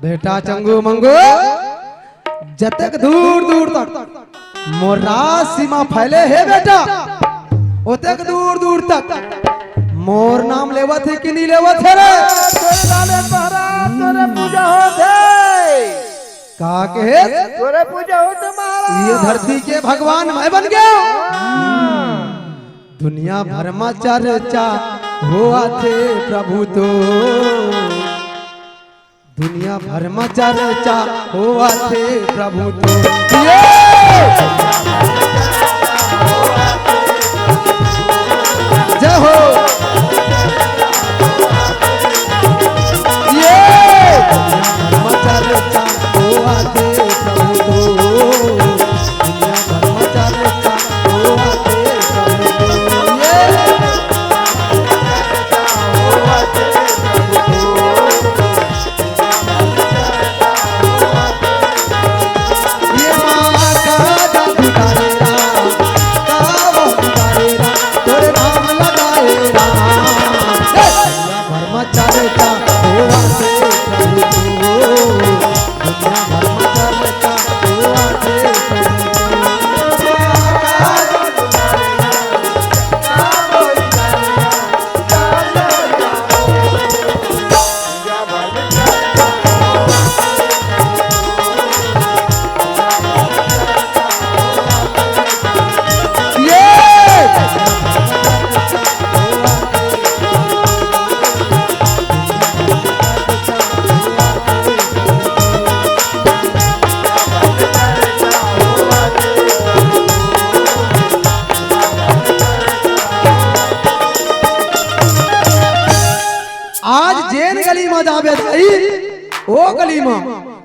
बेटा चंगू मंगू जतक दूर दूर तक मोरा सीमा फैले है बेटा ओतक दूर दूर तक मोर नाम लेवत है कि नहीं लेवत है रे। तोरे पूजा होते का के तोरे पूजा होते महाराज। ये धरती के भगवान मैं बन गया। दुनिया भर में चर्चा हुआ थे प्रभु तो दुनिया भर में चर्चा हुआ थे प्रभु तो जय हो ये चर्चा हुआ थे प्रभु तो दुनिया भर में चर्चा हुआ थे प्रभु तो ये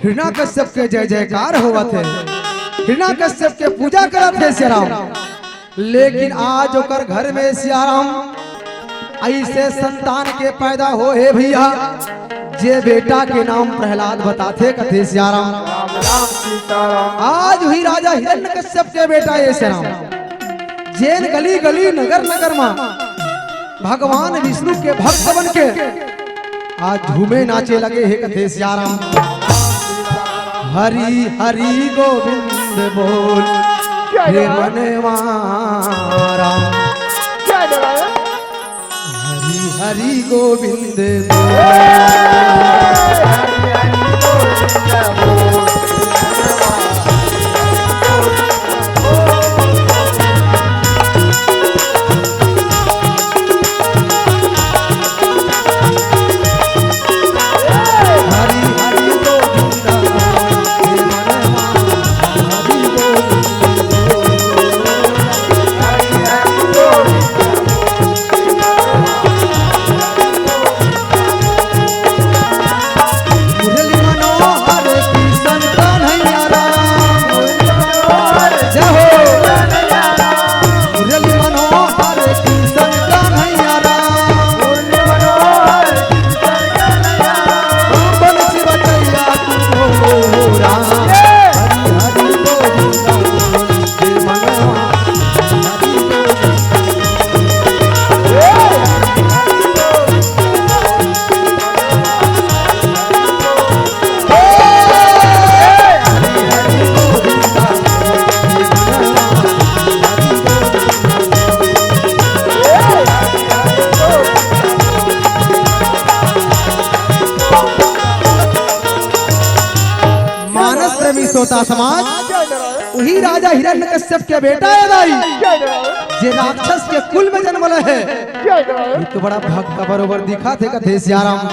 हिरण्यकश्यप के जय जयकार हुआ थे, हिरण्यकश्यप के पूजा करत थे सिया राम। लेकिन आज ओकर घर में सिया राम ऐसे संतान के पैदा हो है भैया, जे बेटा के नाम प्रहलाद बताते कथे सिया राम। आज हुई राजा हिरण्यकश्यप के बेटा ये सिया राम, जैन गली गली नगर नगर में भगवान विष्णु के भक्त बन के आज झूमे नाचे लगे है कथे सिया राम। हरि हरि गोविंद बोल हे मनवा राम, हरि हरि गोविंद सोता समाज वही राजा हिरण्यकश्यप के बेटा है दाई, जे राक्षस के कुल में जन्म है। ये तो बड़ा भक्त का बरोबर दिखा थे कथे सिया राम।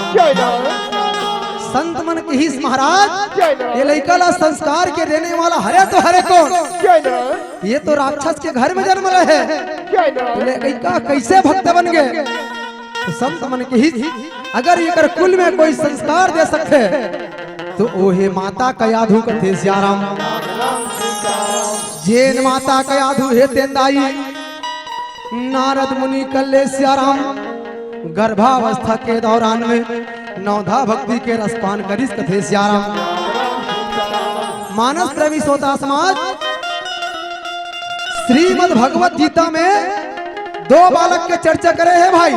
संत मन के हिस महाराज ये लइका संस्कार के देने वाला हरे तो हरे कौन, ये तो राक्षस के घर में जन्म है। लइका कैसे भक्त बन गए? तो संत मन के हिस अगर ये कुल में कोई संस्कार दे सकते तो ओहे माता कयाधु कथे सिया राम। जैन माता कयाधु हे तेंदाई, नारद मुनि कल्ले सिया राम। गर्भावस्था के दौरान में नौधा भक्ति के रसपान करिस कथे सिया राम। मानस रवि सोता समाज श्रीमद् भगवत गीता में दो बालक के चर्चा करे है भाई,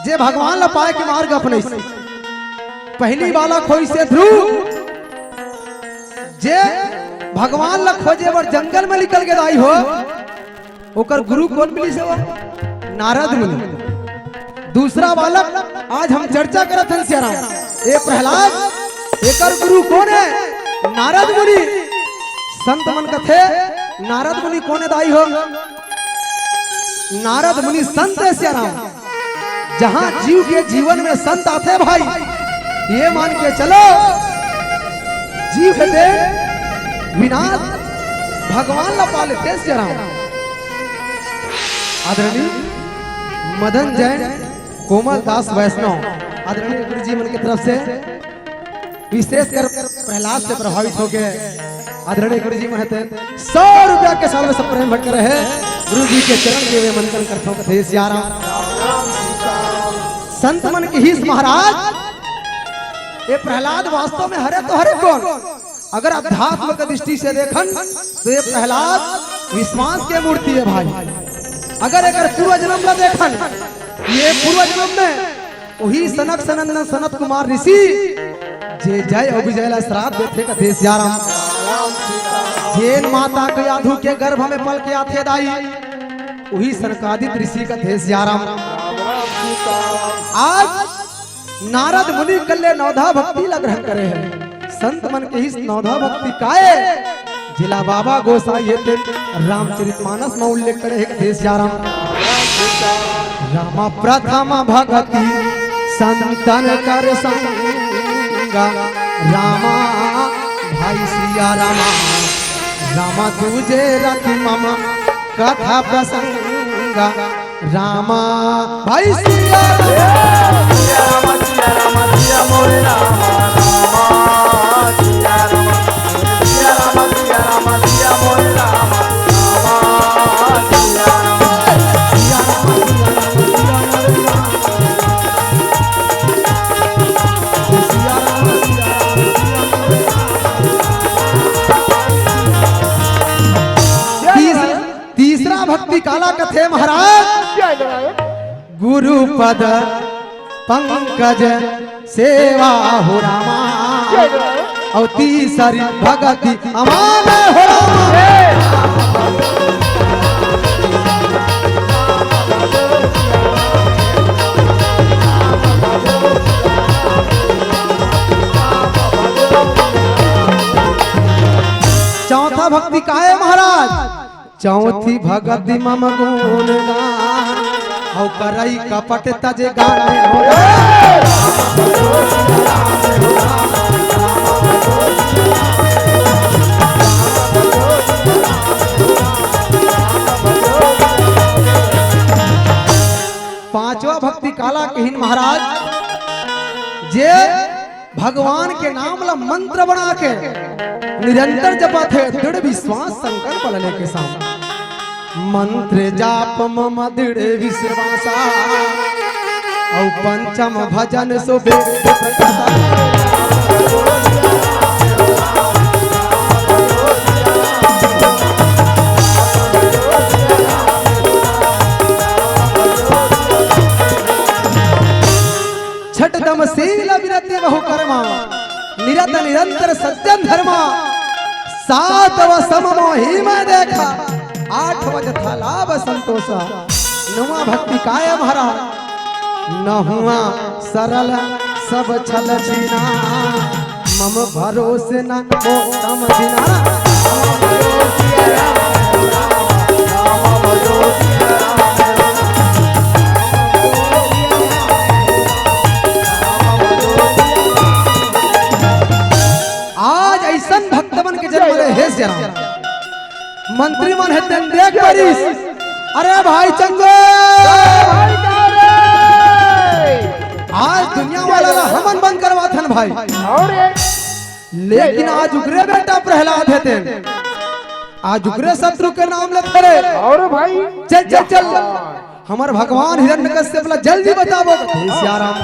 जे भगवान ला पाए के मार्ग अपने। पहली बालक होई से ध्रुव, जे भगवान ला खोजे बर जंगल में निकल के आई हो। ओकर गुरु कौन मिली से? नारद मुनि। दूसरा बालक आज हम चर्चा करत हन सिया राम, ए प्रहलाद, एकर गुरु कौन है? नारद मुनि। संत मन कथे नारद मुनि कौन दाई हो? नारद मुनि संत है सिया राम। जहां जीव के जीवन में संत आते भाई, ये मान के चलो जीव दे विनाश भगवान ला पाले थे सिया राम। आदरणीय मदन जैन कोमल दास वैष्णव आदरणीय गुरु जी मन की तरफ से विशेषकर प्रहलाद से प्रभावित होके आदरणीय गुरु जी महते 100 रुपया के साल में सब प्रेम भटक रहे गुरु जी के चरण के वे मंथन करते हो कथे सिया राम। संत मन की हिस महाराज, ये प्रहलाद वास्तव में हरे तो हरे कौन? अगर अध्यात्म की दृष्टि से देखन तो ये प्रहलाद विश्वास के मूर्ति है भाई। अगर एक पूर्व जन्म ला देखन, ये पूर्व जन्म में वही सनक सनंदन सनत कुमार ऋषि जे जय और विजय ला श्राद्ध देते कथे सिया राम। जैन माता कयाधु के गर्भ में पल के आथे दाई, वही सनकादित ऋषि कथे सिया राम। आज नारद मुनि कल्ले नौधा भक्ति ला ग्रहण करे हैं। संत मन के इस नौधा भक्ति काए जिला बाबा गोसाई थे रामचरितमानस में उल्लेख करे कथे सिया राम। राम प्रथम भगति संतन कर संगा, रामा भाई सिया रामा। रामा तुझे रति मम कथा प्रसंगा, रामा भाई सिया रामा। सिया रामा सिया रामा सिया मोरे रामा रामा। भक्ति काला कथे महाराज गुरु पद पंकज सेवा हो रामा और तीसरी भगति अमान हो रामा। चौथा भक्ति का है महाराज चौथी भगति मम गुण गान और करई कपट तज गाने हो पांचवा भक्ति काला कहीन महाराज जे भगवान के नाम ला मंत्र बना के निरंतर जपा थे दृढ़ विश्वास संकल्प लेने के साथ मंत्र जाप मम दृढ़ विश्वासा और पंचम भजन सो छठ दम शील विरति बहु कर्मा निरत निरंतर सत्यम धर्मा सात व सममोहि में देखा आठ वज था लाभ संतोषा नवा भक्ति काय महाराज न हुआ सरल सब छल छीना मम भरोसे न को तम बिना आज ऐसन भक्तवन के जन्म ले हे जरा मंत्री मन है देख परिस अरे भाई चंगो आज दुनिया वाला हमन बंद करवा थन भाई लेकिन आज उगरे बेटा प्रहलाद है आज उगरे शत्रु के नाम लेते रे और भाई चल चल चल हमार भगवान हिरण्यकश्यप ला जल्दी बताबो सियाराम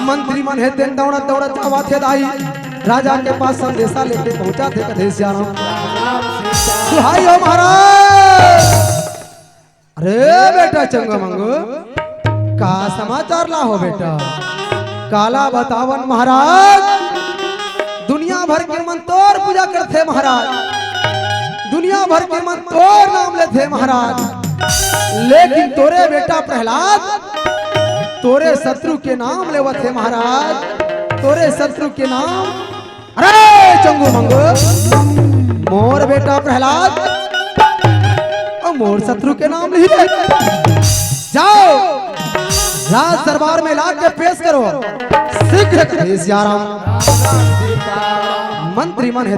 मंत्री मन है दौड़त दौड़त आवा थे दाई राजा के पास संदेशा लेके पहुंचा थे कधे सियाराम भाई हो महाराज अरे बेटा चंगो मंगो का समाचार ला हो बेटा काला बतावन महाराज दुनिया भर के मन तोर पूजा करते महाराज दुनिया भर के मन तोर नाम लेते महाराज लेकिन तोरे बेटा प्रहलाद तोरे शत्रु के नाम लेवत है महाराज तोरे शत्रु के नाम अरे चंगो मंगो मोर बेटा प्रहलाद और मोर शत्रु के नाम नहीं ले जाओ राज दरबार में ला के पेश करो शीघ्र सियाराम मंत्री मन है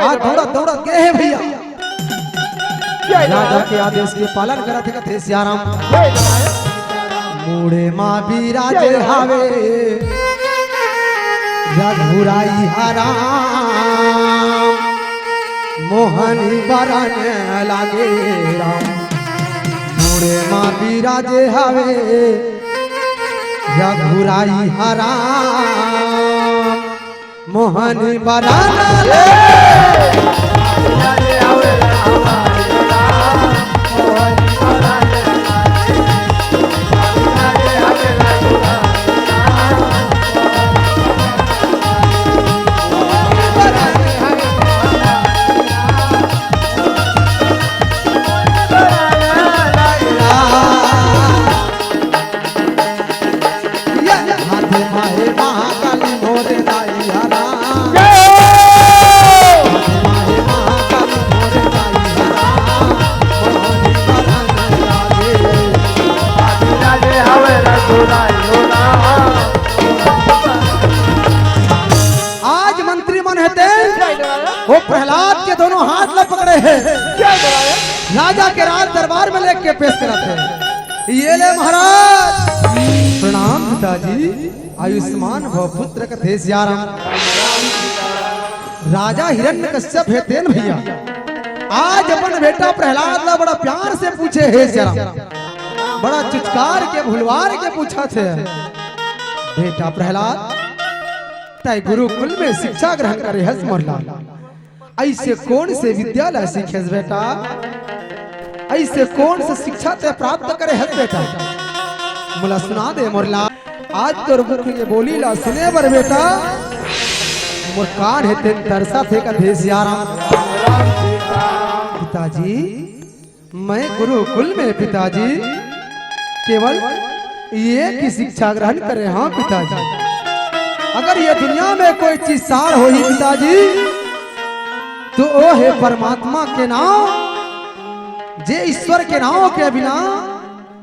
आज दौड़त दौड़त गए हैं भैया राजा के आदेश के पालन करत है कथे सियाराम मूढ़े माँ भी राजे हावे रघुराई हराम मोहनी बरन लागे राम मूढ़े माँ भी राजे हावे रघुराई हराम मोहनी बरन लागे आज मंत्री मन है वो प्रहलाद के दोनों हाथ में पकड़े हैं राजा के राज दरबार में लेके पेश करते ये ले महाराज प्रणाम पिताजी आयुष्मान भव पुत्र कथे सियाराम राजा हिरण्यकश्यप है तेन भैया आज अपन बेटा प्रहलाद ला बड़ा प्यार से पूछे हे सियाराम बड़ा चुचकार के भुलवार के पूछा थे बेटा प्रहलाद तय गुरुकुल में शिक्षा ग्रहण करे हस मोरला ऐसे कौन से विद्यालय सीखे बेटा ऐसे कौन से शिक्षा ते प्राप्त करे है बेटा? मोला सुना दे मोरला, आज तो रुक ये बोली ला सुने बर बेटा। मोर कान है तेन तरसा थे का देश यारा। पिताजी मैं गुरुकुल में पिताजी केवल ये की शिक्षा ग्रहण करे। हाँ पिताजी, अगर ये दुनिया में कोई चीज सार हो ही पिताजी तो वो है परमात्मा के नाम, जे ईश्वर के नाम के बिना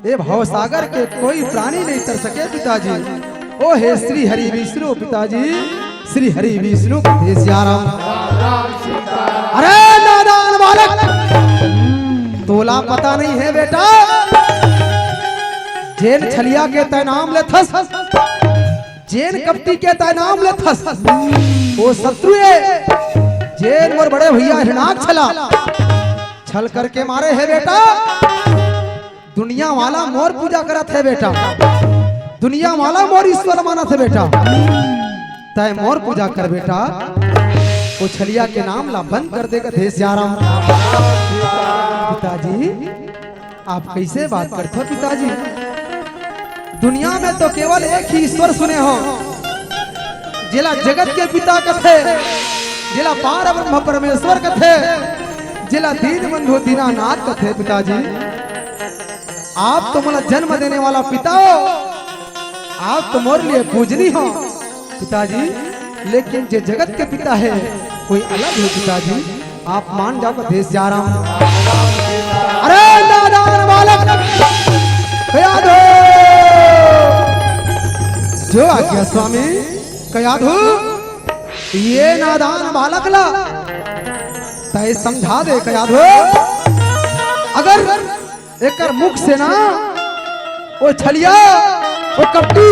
ये भवसागर के कोई प्राणी नहीं तर सके पिताजी। वो है श्री हरि विष्णु पिताजी, श्री हरि विष्णु राम। अरे नादान बालक, तोला पता नहीं है बेटा, जेन छलिया के तय नाम ले थस, जेन कपटी के तय नाम ले थस, वो शत्रु है। जेन मोर बड़े भैया हिरणाक छला, छल करके मारे है बेटा। दुनिया वाला मोर पूजा करत है बेटा, दुनिया वाला मोर ईश्वर मानत है बेटा। तय मोर पूजा कर बेटा, वो छलिया के नाम ला बंद कर देगा देश याराम। पिताजी आप कैसे बात करते हो पिताजी? दुनिया में तो केवल एक ही ईश्वर सुने हो, जिला जगत के पिता कथे, जिला पार ब्रह्म परमेश्वर कथे, जिला दीन बंधु दीनानाथ कथे। पिताजी आप तो मला जन्म देने वाला पिता हो, आप तो मोर लिए पूजनी हो पिताजी, लेकिन जे जगत के पिता है कोई अलग है पिताजी। आप मान जाओ देश जा रहा हूं। अरे नादान बालक, याद हो जो आज्ञा स्वामी, कयाद हो ये नादान बालक ला तय समझा दे। कयाद हो अगर एक मुख से ना वो छलिया, वो कपटी,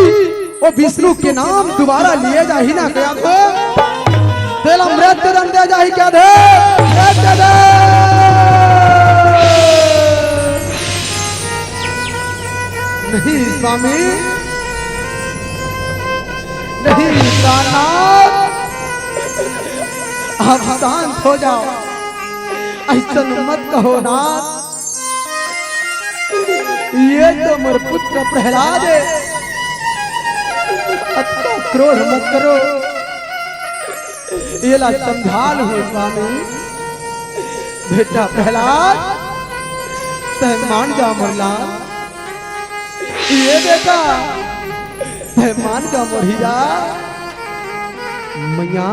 वो विष्णु के नाम दोबारा लिए जा ही ना कयाद हो, तेला मृत्यु दंड दे जाही क्या दे? नहीं स्वामी, नहीं प्राणनाथ, आप शांत हो जाओ, ऐसा मत कहो नाथ। ये तो मोर पुत्र प्रहलाद है, अत्ता क्रोध मत करो, ये ला समझाल हो स्वामी। बेटा प्रहलाद तय मान जा मोरला, ये बेटा तय मान जा मोरिया। मैया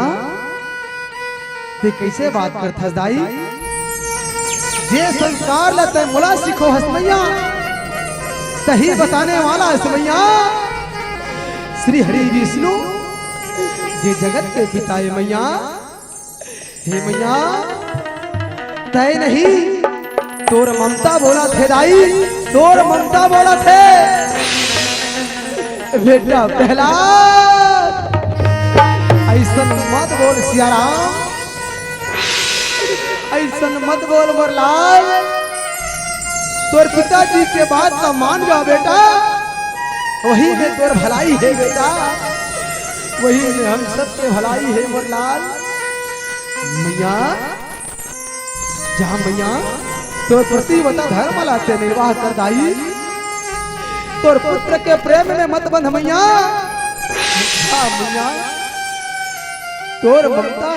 ते कैसे बात करता दाई? जे संस्कार लते मुला सिखो हस मैया, तही बताने वाला है मैया। श्री हरि विष्णु जे जगत के पिता है मैया। हे मैया तय नहीं, तोर ममता बोला थे दाई, तोर ममता बोला थे बेटा। पहला ऐसा मत बोल सियाराम, ऐसा मत बोल मोरलाल, तोर पिताजी के बात का मान जा बेटा, वही में तोर भलाई है बेटा, वही में हम सबके भलाई है मोरलाल। मैया जहाँ मैया तोर प्रतिवता धर्म लाते निर्वाह कर दाई, तोर पुत्र के प्रेम में मत बंध मैया। मैया तोर ममता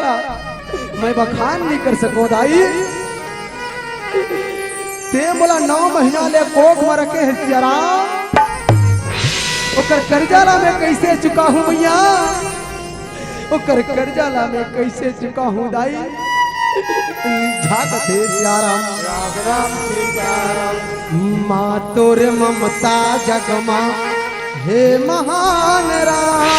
मैं बखान नहीं कर सको दाई। ते बोला 9 महीना ले कोख में रखे है सियारा, ओकर कर्जा ला मैं कैसे चुका हूँ मैया, ओकर कर्जा ला मैं कैसे चुका हूँ दाई। झाकते सियाराम माँ तोर ममता जगमा हे महान राम।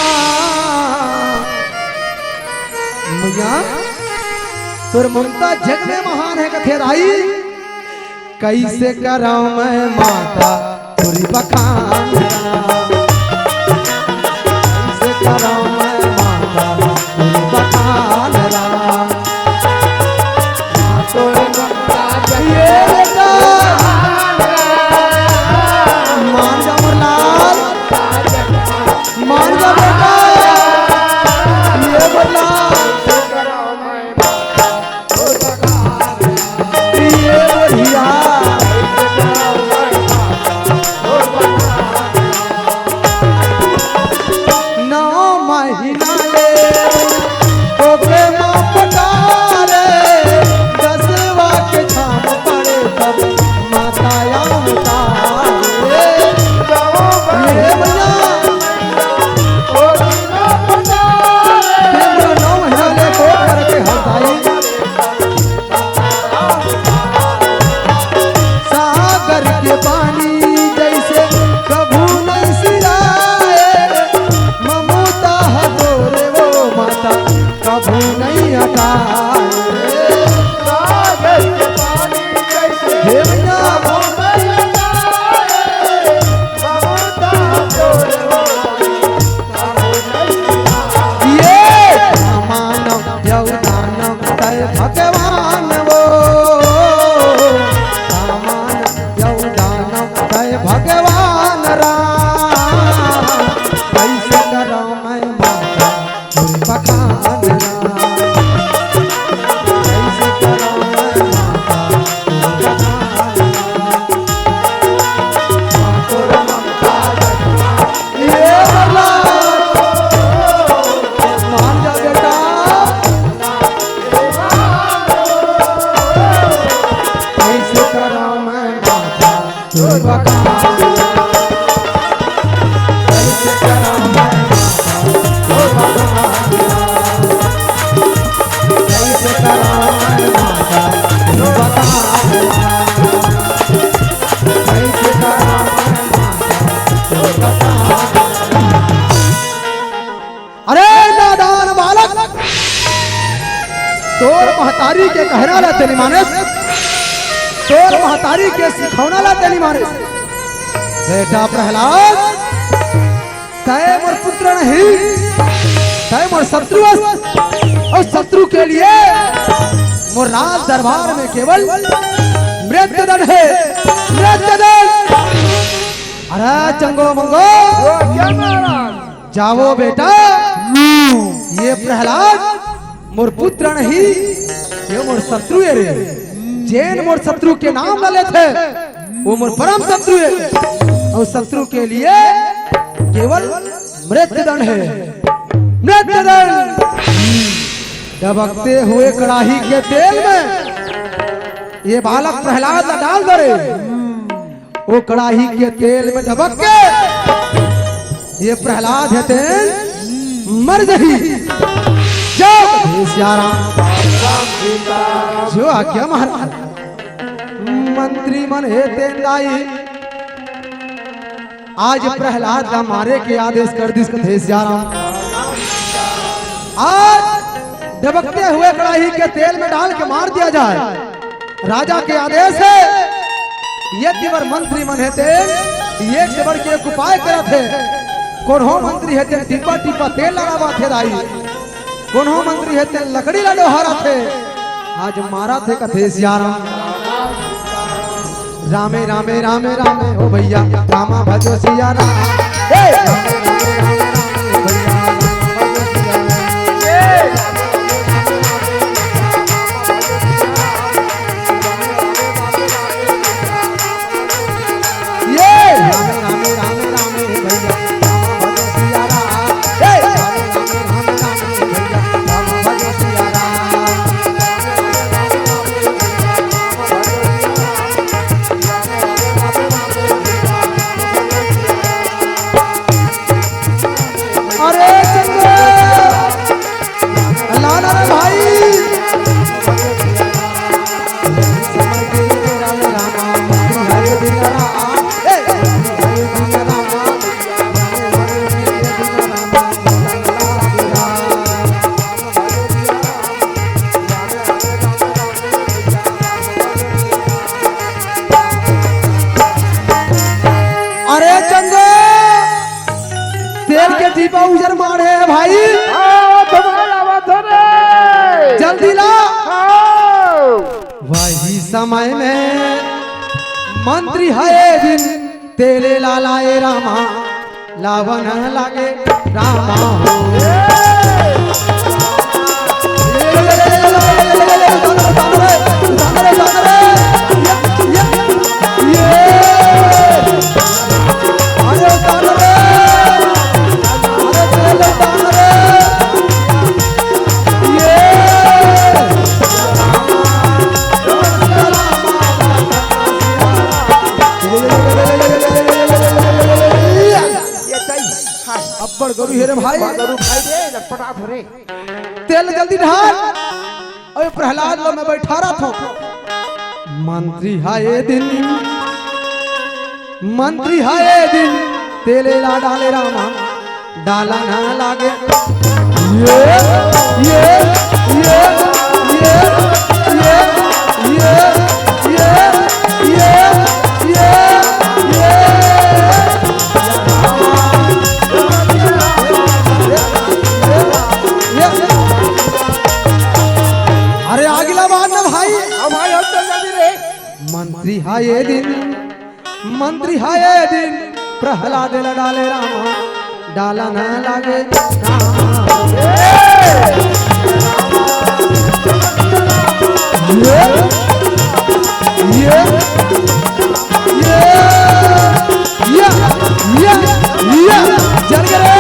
मैया तोर ममता जग में महान है कथे राई, कैसे कराऊं मैं माता तोरी बखान, कैसे कराऊं मैं माता तोरी बखान राम। तोर ममता जग मान जा मोरलाल, मान जा बेटा, ये मोरलाल ये बढ़िया हे भैया ये मानव यौदानम तय भगवान वो यौदानम तय भगवान राम कैसे करो मैं माता बखान कैसे करो मैं माता ये मान जा बेटा कैसे करो मैं माता बखान कैसे करो मैं कैसे करो मैं माता कैसे करो अरे नादान बालक तोर महतारी के कहना ला तेरी माने तोर महतारी के सिखौना ला तेरी माने बेटा प्रहलाद तय मोर पुत्र नहीं तय मोर शत्रु और शत्रु के लिए मोर राज दरबार में केवल मृत्युदंड है मृत्युदंड अरे चंगो मंगो जाओ बेटा ये प्रहलाद मोर पुत्र नहीं ये मोर शत्रु है रे जैन मोर शत्रु के नाम न लेते वो मोर परम शत्रु है और शत्रु के लिए केवल मृत्युदंड है मृत्युदंड दबकते हुए कड़ाही के तेल में ये बालक प्रहलाद न डाल दे वो कड़ाही के तेल में दबक के ये प्रहलाद है तेल मर गई जो आज्ञा महाराज मंत्री मन है तेलाई आज प्रहलाद का मारे के आदेश कर दी आज दबकते हुए कड़ाही के तेल में डाल के मार दिया जाए राजा के आदेश है ये केवल मंत्री मन है तेल एक से बढ़ के एक उपाय करा थे कौन हो मंत्री है तेल टिपा टिपा तेल लगावा थे दाई कौन हो मंत्री है तेल लकड़ी ला लोहारा थे आज मारा थे कथे सियाराम रामे रामे रामे रामे ओ भैया रामा भजो सिया राम दीपा उजर मारे है भाई जल्दी ला वही समय में मंत्री है दिन तेरे लालाए रामा लावन लागे रामा अब्बड़ गरु हेरे भाई गरु खाई दे लटपटा भरे तेल जल्दी ढाल ओए प्रहलाद लो मैं बैठा रहा था मंत्री हाय दिन तेले ला डाले रामा डाला ना लागे ये ये ये ये ये ये बाद न भाई अब भाई हम चल जाते रे मंत्री हाय दिन प्रहलाद ला डाले रामा डाला न लागे जल गए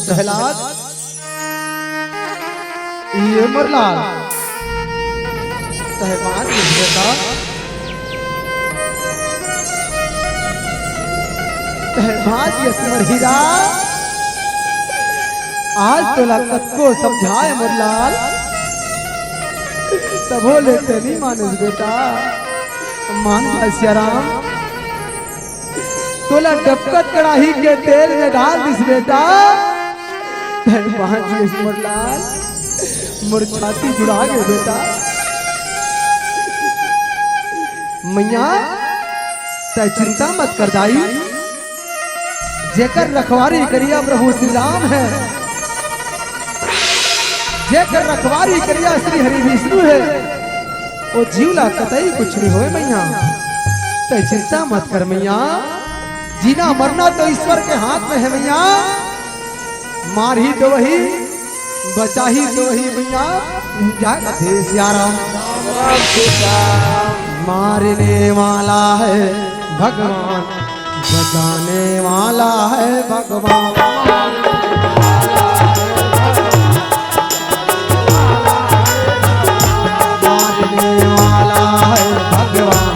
प्रहलाद ये मुरलाल साहेबान बेटा साहेबान यसमर हीरा आज तो लागत को समझाए मुरलाल तब लेते नहीं मानुस बेटा मान सियाराम तोला डबकत कड़ाही के तेल में डाल दिस बेटा मुरलाल मुर छाती जुड़ा गए बेटा मैया तय चिंता मत कर दाई जेकर रखवारी करिया प्रभु श्री राम है जेकर रखवारी करिया श्री हरि विष्णु है वो जीवला कतई कुछ नहीं होए मैया तय चिंता मत कर मैया जीना मरना तो ईश्वर के हाथ में है मैया मार ही तो वही बचा ही तो वही मैया जागते सियाराम मारने वाला है भगवान बचाने वाला है भगवान मारने वाला है भगवान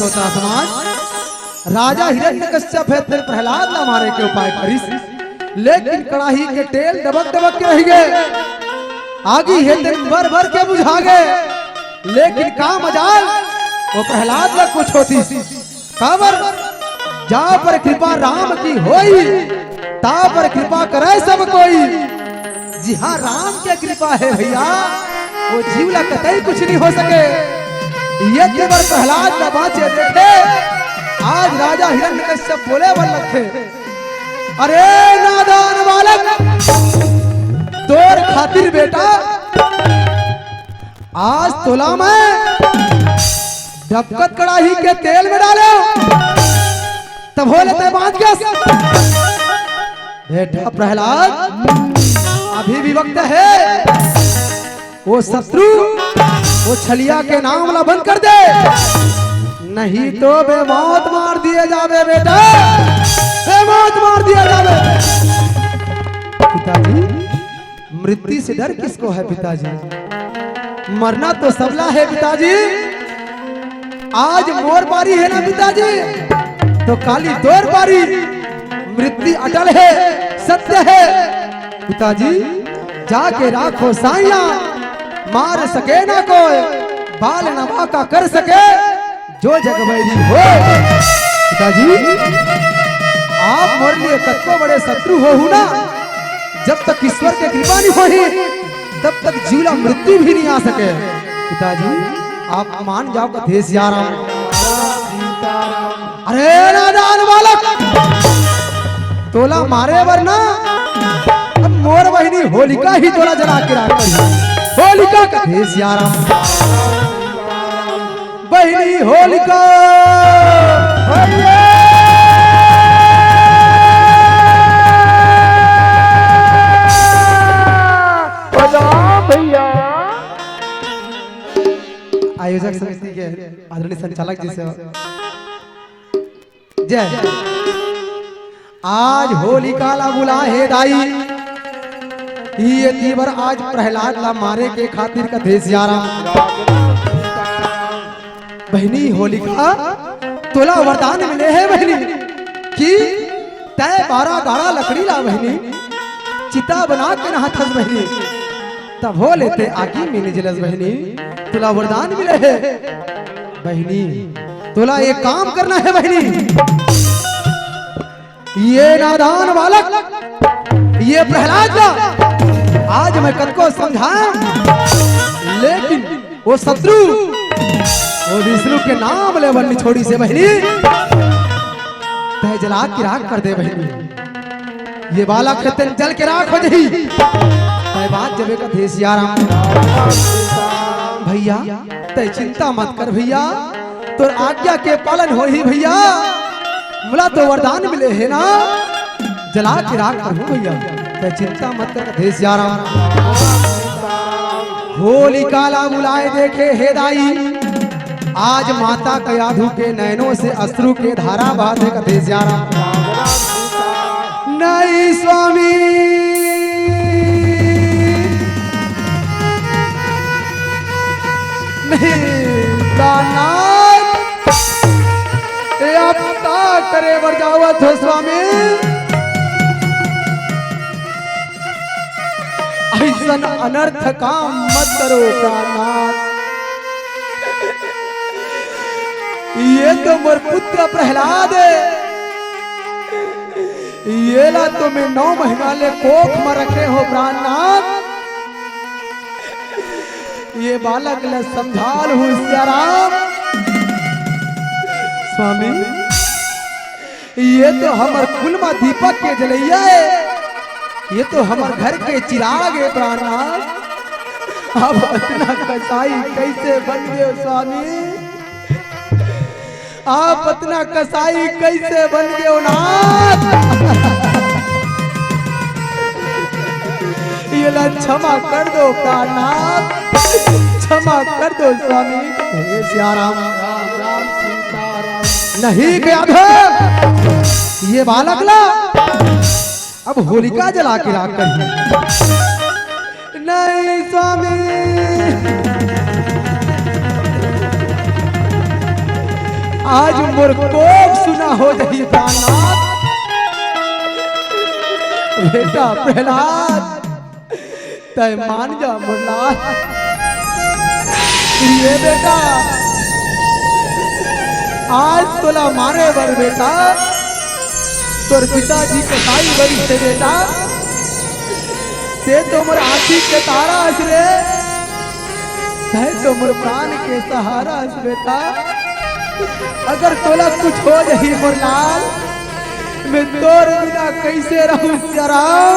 होता समाज राजा हिरण्यकश्यप है फिर प्रहलाद ना मारे के उपाय करिस लेकिन कड़ाही के तेल दबक दबक के रह गए आगी है दिन भर भर के बुझा गए लेकिन का मजाल वो प्रहलाद में कुछ होती काबर जा पर कृपा राम की होई ता पर कृपा करे सब कोई जी हाँ राम के कृपा है भैया वो जीवला कतई कुछ नहीं हो सके ये केवल प्रहलाद न बाँचे देखे आज राजा हिरण्यकश्यप बोले वल्लभ थे अरे नादान बालक तोर खातिर बेटा आज तोला में डबकत कड़ाही के तेल में डालो तब हो लेते बात क्या बेटा प्रहलाद अभी भी वक्त है वो शत्रु वो छलिया के नाम ला बंद कर दे नहीं तो बेमौत मार दिए जावे बेटा बेमौत मार दिया जावे पिताजी मृत्यु से डर किसको है पिताजी मरना तो सबला है पिताजी आज मोर बारी है ना पिताजी तो काली तोर बारी मृत्यु अटल है सत्य है पिताजी जाके राखो साइया मार सके ना कोई बाल नवा का कर सके जो जगवैरी हो पिताजी आप मोर लिए कत्तो बड़े शत्रु हो ना जब तक ईश्वर के कृपा नहीं होगी तब तक जीवला मृत्यु भी नहीं आ सके पिताजी आप मान जाओ कथे सियाराम। अरे नादान बालक, तोला मारे वरना अब मोर बहिनी होलिका ही तोला जला के राख करी। होलिका कथे सियाराम, बहिनी होलिका भैया। आयोजक समिति के आदरणीय संचालक जी से जय। आज होलिका ला बुला है दाई, ये तीवर आज प्रहलाद ला मारे के खातिर कथे सियाराम। बहनी होलिका तोला वरदान मिले है बहनी कि तय 12 गाड़ा लकड़ी ला बहनी, चिता बना के नहा थस बहनी, तब हो लेते आगी में निजलस बहनी, तोला वरदान मिले है बहनी। तोला ये काम करना है बहनी। ये नादान बालक, ये प्रहलाद का आज मैं कद को समझाऊं, लेकिन वो शत्रु वो विष्णु के नाम ले बन्नी छोड़ी से बहनी, तय जला की राख कर दे बहनी। ये बालक तेन जल के राख हो जाही, तय बात जबे का थे सियाराम। भैया तय चिंता मत कर भैया, तो आज्ञा के पालन हो ही भैया। मुला तो वरदान मिले है ना, जला के राख कर हूँ भैया, तय चिंता मत कर थे सियाराम। होलिका ला बुलाए देखे हे दाई, आज माता कयाधु के नैनों से अश्रु के धारा बहाते कथे सियाराम। नहीं स्वामी नहीं दानाथ, अब करे बर जावत हो स्वामी, ऐसन अनर्थ काम मत करो प्राणनाथ। ये तो मोर पुत्र प्रहलाद है, ये ला तो मैं 9 महीना ले कोख में रखे हो प्राणनाथ। ये बालक ले समझाल हूँ सियाराम। स्वामी ये तो हमर कुल में दीपक के जलैया है, ये तो हमर घर के चिराग है प्राणनाथ। अब इतना कसाई कैसे बन गए स्वामी, आप इतना कसाई कैसे बन गए नाथ। ये ला क्षमा कर दो प्राणनाथ, क्षमा कर दो स्वामी। हे सियाराम नहीं गया धर, ये बालक ला अब होलिका जला के राख कर। नहीं स्वामी आज मोर कोप सुना हो जाइए प्राणनाथ। बेटा प्रहलाद तय मान जा मुरलाल, ये बेटा आज तोला मारे बर बेटा, तोर पिताजी कसाई बरी से बेटा, ते तो मोर आँखी के तारा हस रे, ते तो मोर प्राण के सहारा हस बेटा। अगर तोला कुछ हो जाही मुरलाल, मैं तोर बिना कैसे रहूं सियाराम,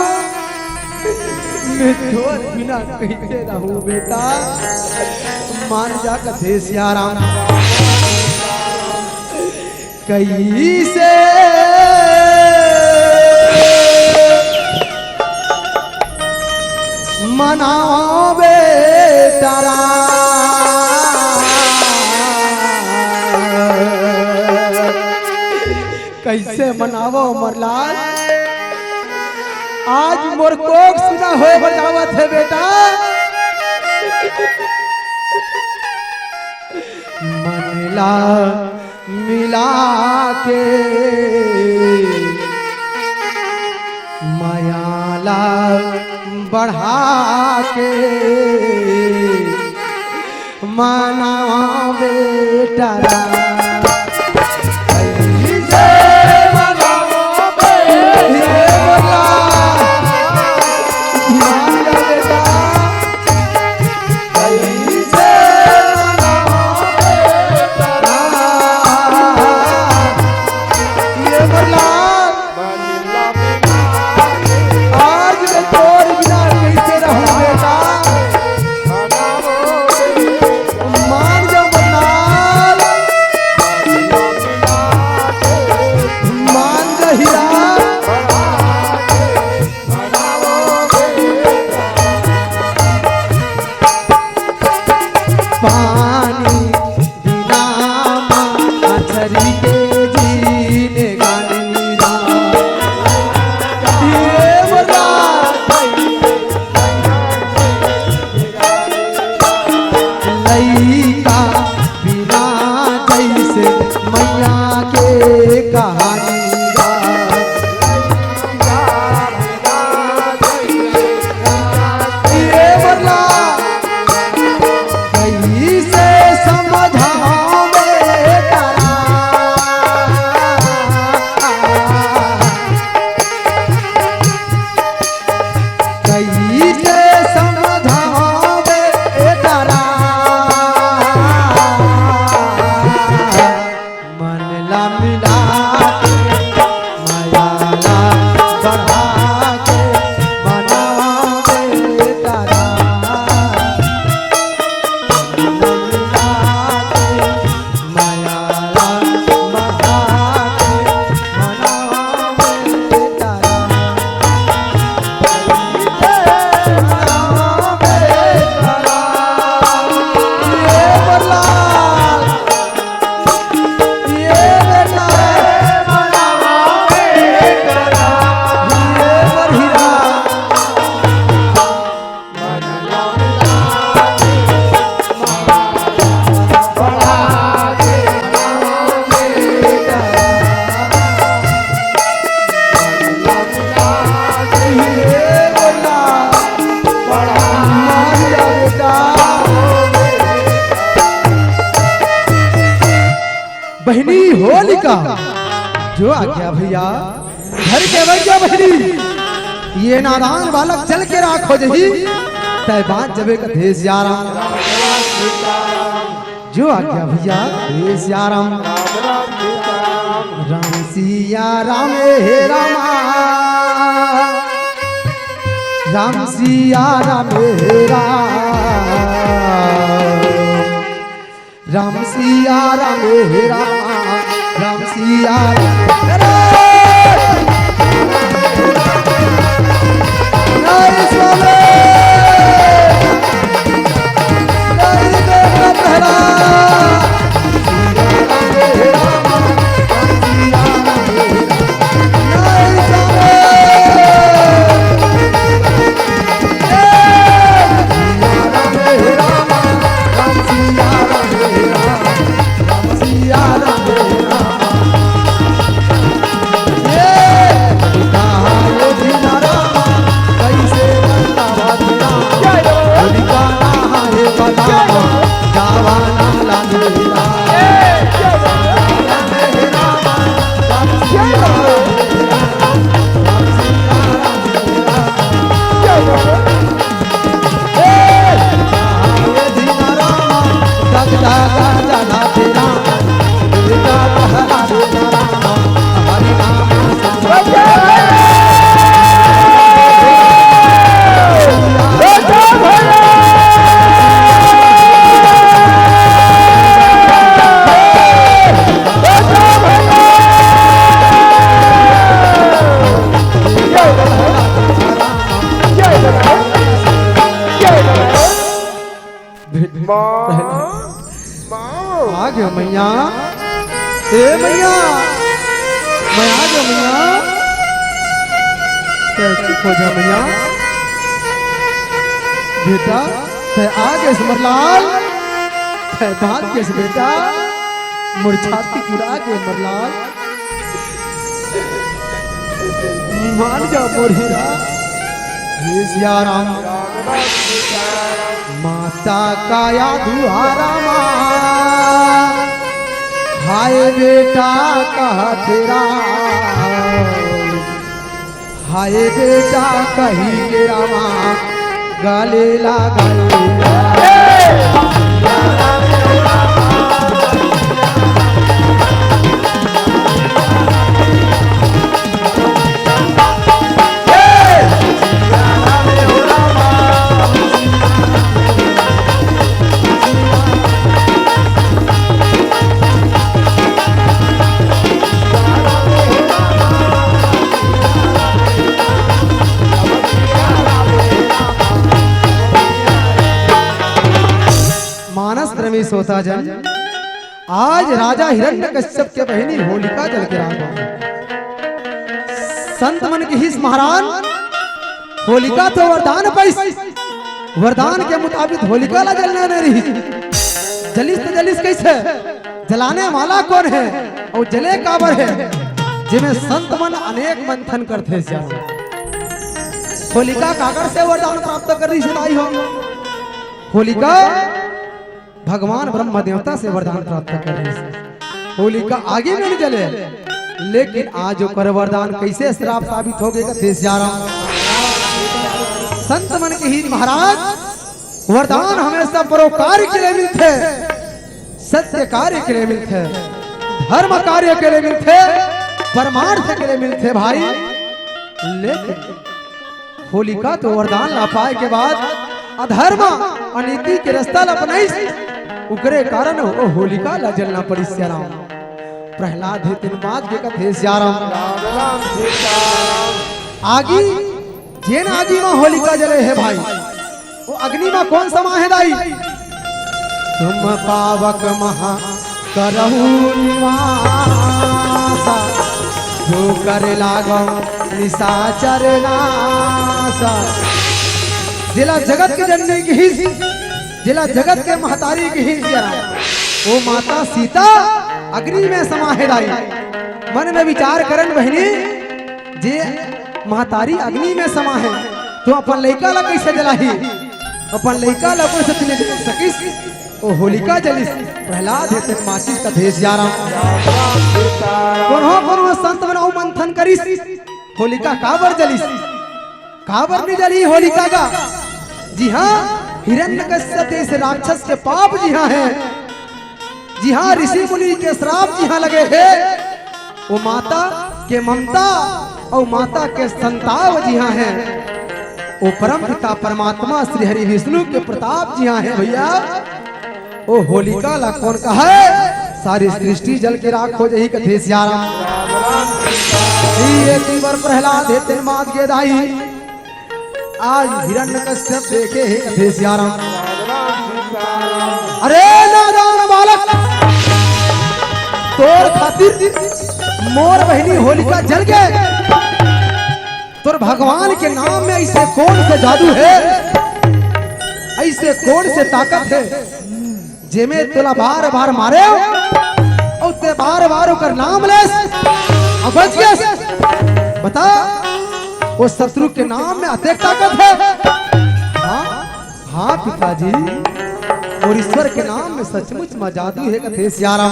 मैं तोर बिना कैसे रहूं बेटा। मान जा कथे सियाराम। कैसे मनाओ बेटा, कैसे मनावो मुरलाल, आज मोर कोक सुना हो बजावत है बेटा। मनला मिला के मायाला बढ़ा के मना बेटा। बहनी होलिका जो आज्ञा भैया घर के भैया बहनी ये नादान बालक चल के राखो जही तय बात जबे का देश याराम जो आज्ञा भैया देश याराम राम सिया राम हे रामा राम सिया राम हे राम सिया राम हे राम सिया आ गया मैया ए मैया मैं आ गया मैया कैसी खोजा मैया बेटा ते आ गए समरलाल ते भाग के बेटा मुरछाती चुरा के मरलाल मान जा मोरीरा हे सिया राम माता का याद दुआरा हाय बेटा कहा तेरा हाय बेटा कही के रामा गाले लगा सोता जन आज राजा हिरण्यकश्यप के बहनी होलिका जल के राजा संत मन की हिस महाराज होलिका तो वरदान पैस वरदान के मुताबिक होलिका ला जलने नहीं रही जलिस तो जलिस कैसे जलाने वाला कौन है और जले काबर है जिन्हें संत मन अनेक मंथन करते होलिका काकर से वरदान प्राप्त कर रही सदाई हो होलिका भगवान ब्रह्म देवता से वरदान प्राप्त कर रही होलिका आगे में नहीं जले लेकिन आज जो कर वरदान कैसे श्राप साबित हो गया देश जा रहा संत मन के ही महाराज वरदान हमेशा परोपकार के लिए मिलते सत्य कार्य के लिए मिलते धर्म कार्य के लिए मिलते परमार्थ के लिए मिलते भाई लेकिन होलिका तो वरदान ला पाए के बाद अधर्म अनीति के रास्ता अपनाई उकरे कारण वो होलिका ला जलना पड़ी श्याराम प्रहलाद है तीन बात के कथे श्याराम आगी जेन आगी में होलिका जले है भाई वो अग्नि में कौन समा है दाई तुम पावक महा करहु निवासा जो करे लागो निशाचर नासा जिला जगत के जननी की ही जिला जगत के महतारी की ही वो माता सीता अग्नि में समाहिदाई मन में विचार करन बहनी जे महतारी अग्नि में समा है तो अपन लड़का ला कैसे जलाही अपन लड़का ला कैसे सकिस ओ होलिका जलिस प्रहलाद हेते माचिस का भेष जारा कोनो संत बनाओ मंथन करिस होलिका काबर जलिस काबर नहीं जली होलिका का। जी हाँ, हिरण्यकश्यप जैसे राक्षस के पाप जी हाँ है, जी हाँ ऋषि मुनि के श्राप जी हाँ लगे हैं, वो माता के ममता और माता के संताप जी हाँ है, वो परम पिता परमात्मा श्री हरि विष्णु के प्रताप जी हाँ है भैया। ओ होलिका ला कौन कहा है सारी सृष्टि जल के राख हो जाही कथे सियारा। ये तीवर प्रहलाद हेते मात के दाई आज हिरण्यकश्यप देखे हे कथे सियारा। अरे नादान बालक तोर खातिर मोर बहनी होलिका जल गए, तोर भगवान के नाम में ऐसे कौन से जादू है, ऐसे कौन से ताकत है जेमे तोला बार बार मारे और ते बार बार ओकर नाम ले बच गए। बता वो शत्रु के नाम में अतेक ताकत है। हाँ पिताजी, और ईश्वर के नाम में सचमुच में जादू है कथे सियारा।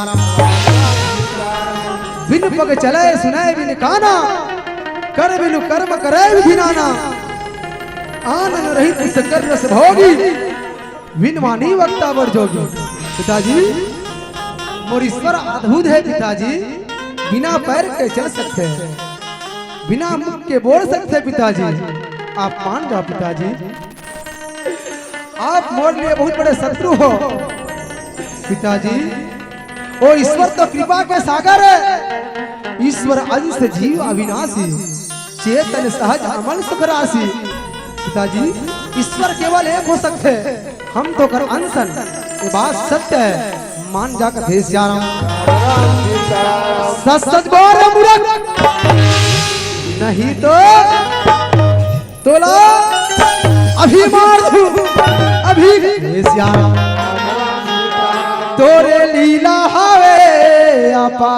बिन पग चले सुने बिन काना, कर बिनु कर्म करे विधिनाना, आनंद रहित सकल रस भोगी, बिन वाणी वक्ता वर जोगी। पिताजी मोर ईश्वर अद्भुत है पिताजी, बिना पैर के चल सकते हैं, बिना मुख के बोल सकते हैं पिताजी, आप मान जाओ पिताजी। आप मोर लिए बहुत बड़े शत्रु हो पिताजी। ओ ईश्वर तो कृपा के सागर है, ईश्वर अंश जीव अविनाशी, चेतन सहज अमल सुख राशि। पिताजी ईश्वर केवल एक हो सकते हैं, हम तो कर अंशन, ये बात सत्य है, मान जा कथे सियारा। सच सच बोल मूर्ख, नहीं तो तोला अभी मार दूं, अभी सियारा। तोरे लीला हवे आपा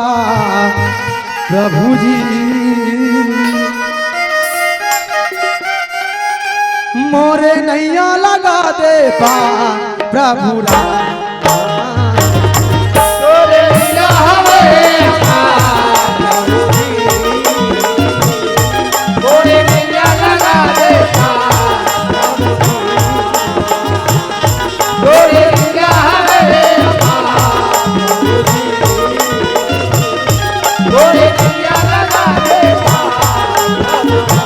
प्रभु जी, मोरे नैया लगा दे पा प्रभु राम। तोरे लीला हवे आपा प्रभु जी, मोरे नैया लगा दे पा प्रभु जी, तोरे लीला हवे आपा प्रभु जी, मोरे नैया लगा दे पा प्रभु जी।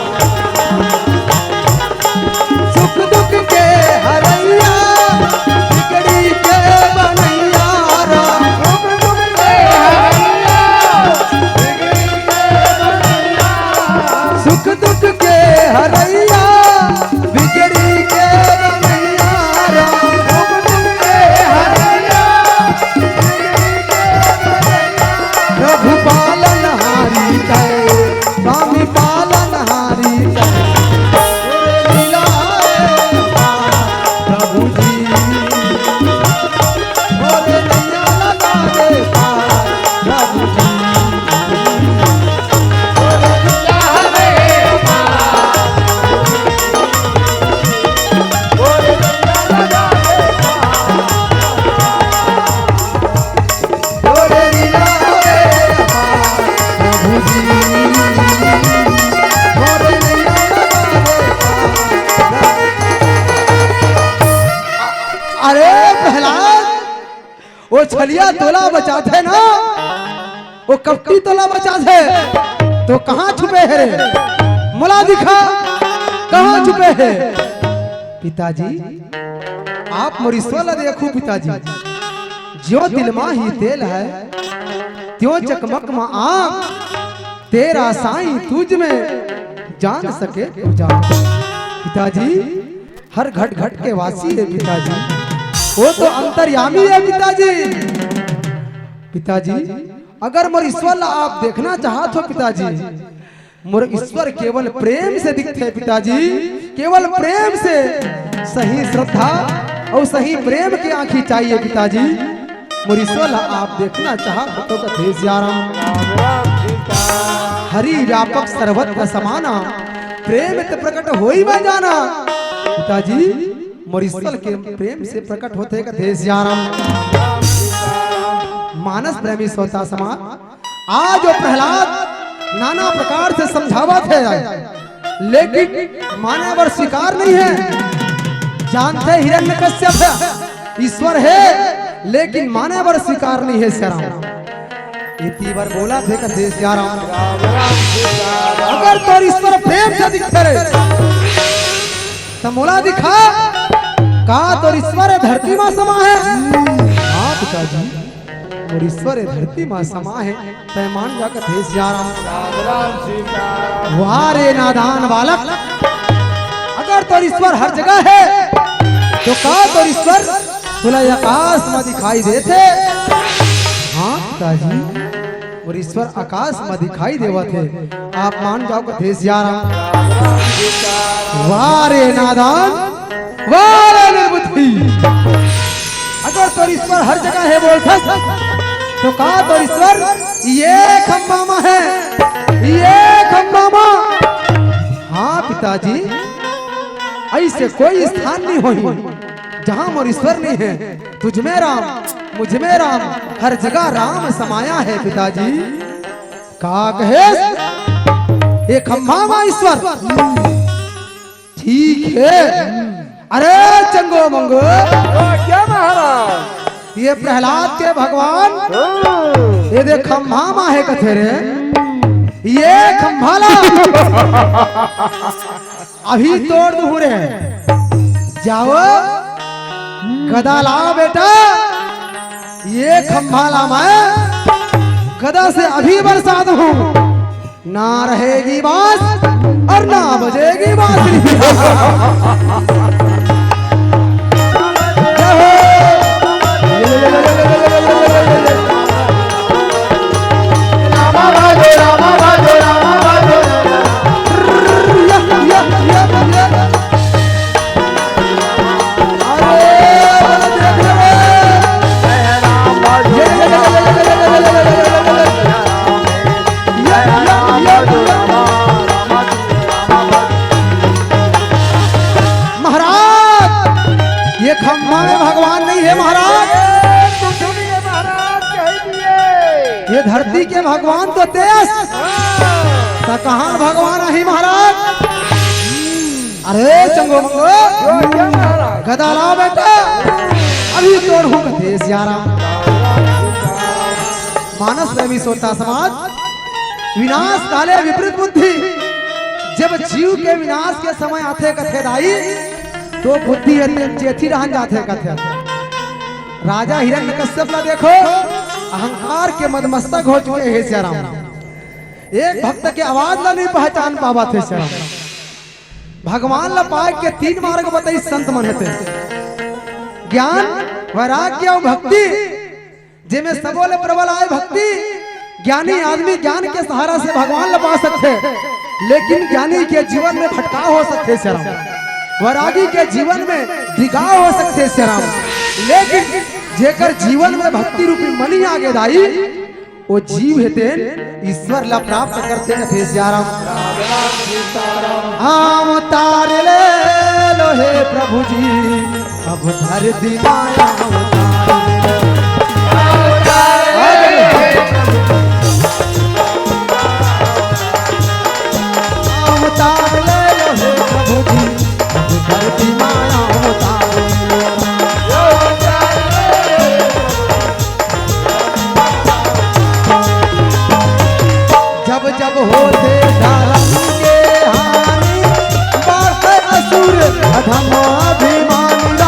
सुख दुख के हरैया, बिगड़ी के बनैया राम, सुख दुख के हरैया, बिगड़ी के बनैया, सुख दुख के हरैया, बिगड़ी के बनैया राम, सुख दुख के हरैया, बिगड़ी के बनैया। प्रभु पालन हारी कहे, स्वामी पालन हारी प्रभु जी, मोरे नैया लगा दे पा प्रभु जी, मोरे नैया हवे आपा, मोरे नैया लगा दे पा, मोरे नैया हवे आपा प्रभु जी, मोरे नैया लगा दे पा। अरे प्रहलाद, वो छलिया तोला बचाते ना, वो कपटी तोला बचाते, तो कहाँ छुपे है रे, मुला दिखा कहाँ छुपे है। पिताजी आप मोर ईश्वर देखो पिताजी, ज्यो दिल मा ही तेल है, त्यों चकमक मा आँख, तेरा साईं तुझ में जान सके तू जान। पिताजी हर घट घट के वासी है पिताजी, वो तो अंतर्यामी है पिताजी। पिताजी अगर मोर ईश्वर आप देखना चाहत हो पिताजी, मोर ईश्वर केवल प्रेम से दिखते हैं पिताजी, केवल प्रेम से, सही श्रद्धा और सही प्रेम की आंखी चाहिए पिताजी। मोर ईश्वर आप देखना चाहत हो तो कथे सियारा। हरि व्यापक सर्वत्र समाना, प्रेम ते प्रकट होई में जाना। पिताजी मोरिसल के प्रेम से प्रकट होते कथे सियाराम। मानस प्रेमी सोता समाज आज जो प्रहलाद नाना प्रकार से समझावा थे, लेकिन माने वर स्वीकार नहीं है। जानते हिरण्यकश्यप ईश्वर है, लेकिन माने वर स्वीकार नहीं है सियाराम। इतनी बार बोला थे कथे सियाराम, अगर तो ईश्वर प्रेम से दिखते रहे तो मोला दिखा का तो ईश्वर धरती मां समा है। हाँ पिताजी, और ईश्वर धरती मां समा है, पैमान जाकर थे सियाराम। वारे नादान बालक, अगर तो ईश्वर हर जगह है तो का तो ईश्वर तुला आकाश में दिखाई देते। हाँ पिताजी, और ईश्वर आकाश में दिखाई देवा थे, आप मान जाओ कथे सियाराम। वारे नादान वारे निर्बुद्धि, अगर तो ईश्वर हर जगह है बोलता तो कहा तो ईश्वर ये खंबा में है, ये खंबा में। हाँ पिताजी, ऐसे कोई स्थान नहीं होई जहां मोर ईश्वर नहीं है। तुझ में राम, मुझ में राम, हर जगह राम समाया है पिताजी। का कहे ये खंबा में ईश्वर, ठीक है। अरे चंगो मंगो, क्या महाराज? ये प्रहलाद के भगवान ये देख खंभा मा है कथे रे, ये खंभाला अभी तोड़ दू रे। जाओ गदा लाओ बेटा, ये खंभाला मैं गदा से अभी बरसा दूं, ना रहेगी बांस और ना बजेगी बांसुरी। ये धरती के भगवान तो देश कहाँ भगवान ही महाराज। अरे चंगो मंगो गदा लाओ बेटा, अभी तोड़ू कथे सियाराम। मानस प्रेमी सोता समाज विनाश काले विपरीत बुद्धि, जब जीव के विनाश के समय आते कथे दाई तो बुद्धि चेथी रहन जाते कथे। राजा हिरण्यकश्यप ला देखो, अहंकार के मदमस्तक हो चुके हैं सियाराम। एक भक्त के आवाज ला नहीं पहचान पावा थे सियाराम। भगवान ला पाए के तीन मार्ग बताई संत मन थे, ज्ञान वैराग्य और भक्ति, जिनमें सबोले प्रबल आए भक्ति। ज्ञानी आदमी ज्ञान के सहारा से भगवान ला पा सकते, लेकिन ज्ञानी के जीवन में भटकाव हो सकते सियाराम। वैरागी के जीवन में दिगाव हो सकते सियाराम, लेकिन जेकर जीवन में भक्ति रूपी मनी आगे दाई वो जीव हेते ईश्वर ला प्राप्त करते कथे सियाराम। हम तार ले लो हे प्रभु जी, अब धरती माया अवतार ले लो हे प्रभु जी, अब धरती माया अवतार। जब जब होते धर्म के हानि, बाढ़ते असुर अधम अभिमानी।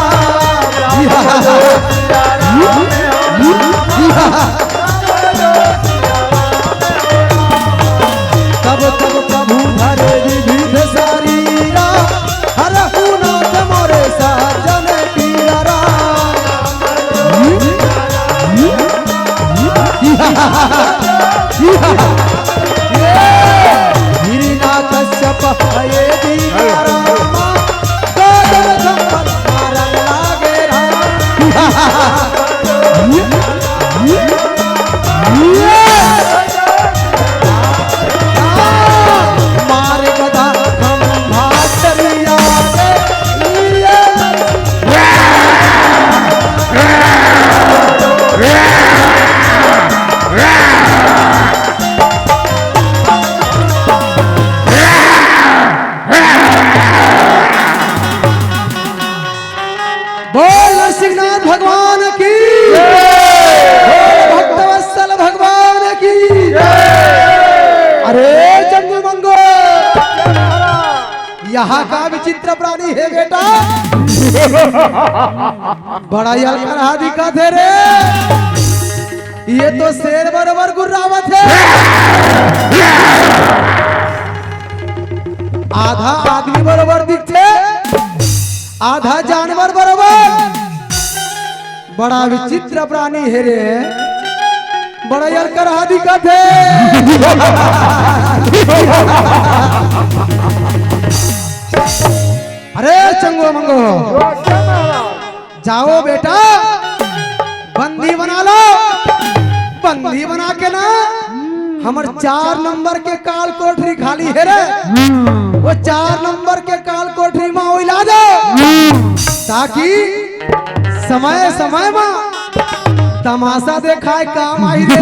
तब तब प्रभु धरे विविध शरीरा, हरहु नाथ मोरे सज्जन पीरा। कश्यप ये दीवारा लागे मारे गदा खंभा चलिया यहाँ का विचित्र प्राणी है बेटा। बड़ा अलकरहा दिखत है रे। ये तो शेर बरोबर गुर्रावत है। आधा आदमी बरोबर दिखते, आधा जानवर बरोबर। बड़ा विचित्र प्राणी है रे। बड़ा अलकरहा दिखत है। अरे चंगो मंगो, जाओ बेटा बंदी बना लो। बंदी बना के ना हमर 4 नंबर के काल कोठरी खाली है रे। वो 4 नंबर के काल कोठरी में इला दो, ताकि समय समय में तमाशा देखाए काम आई रे।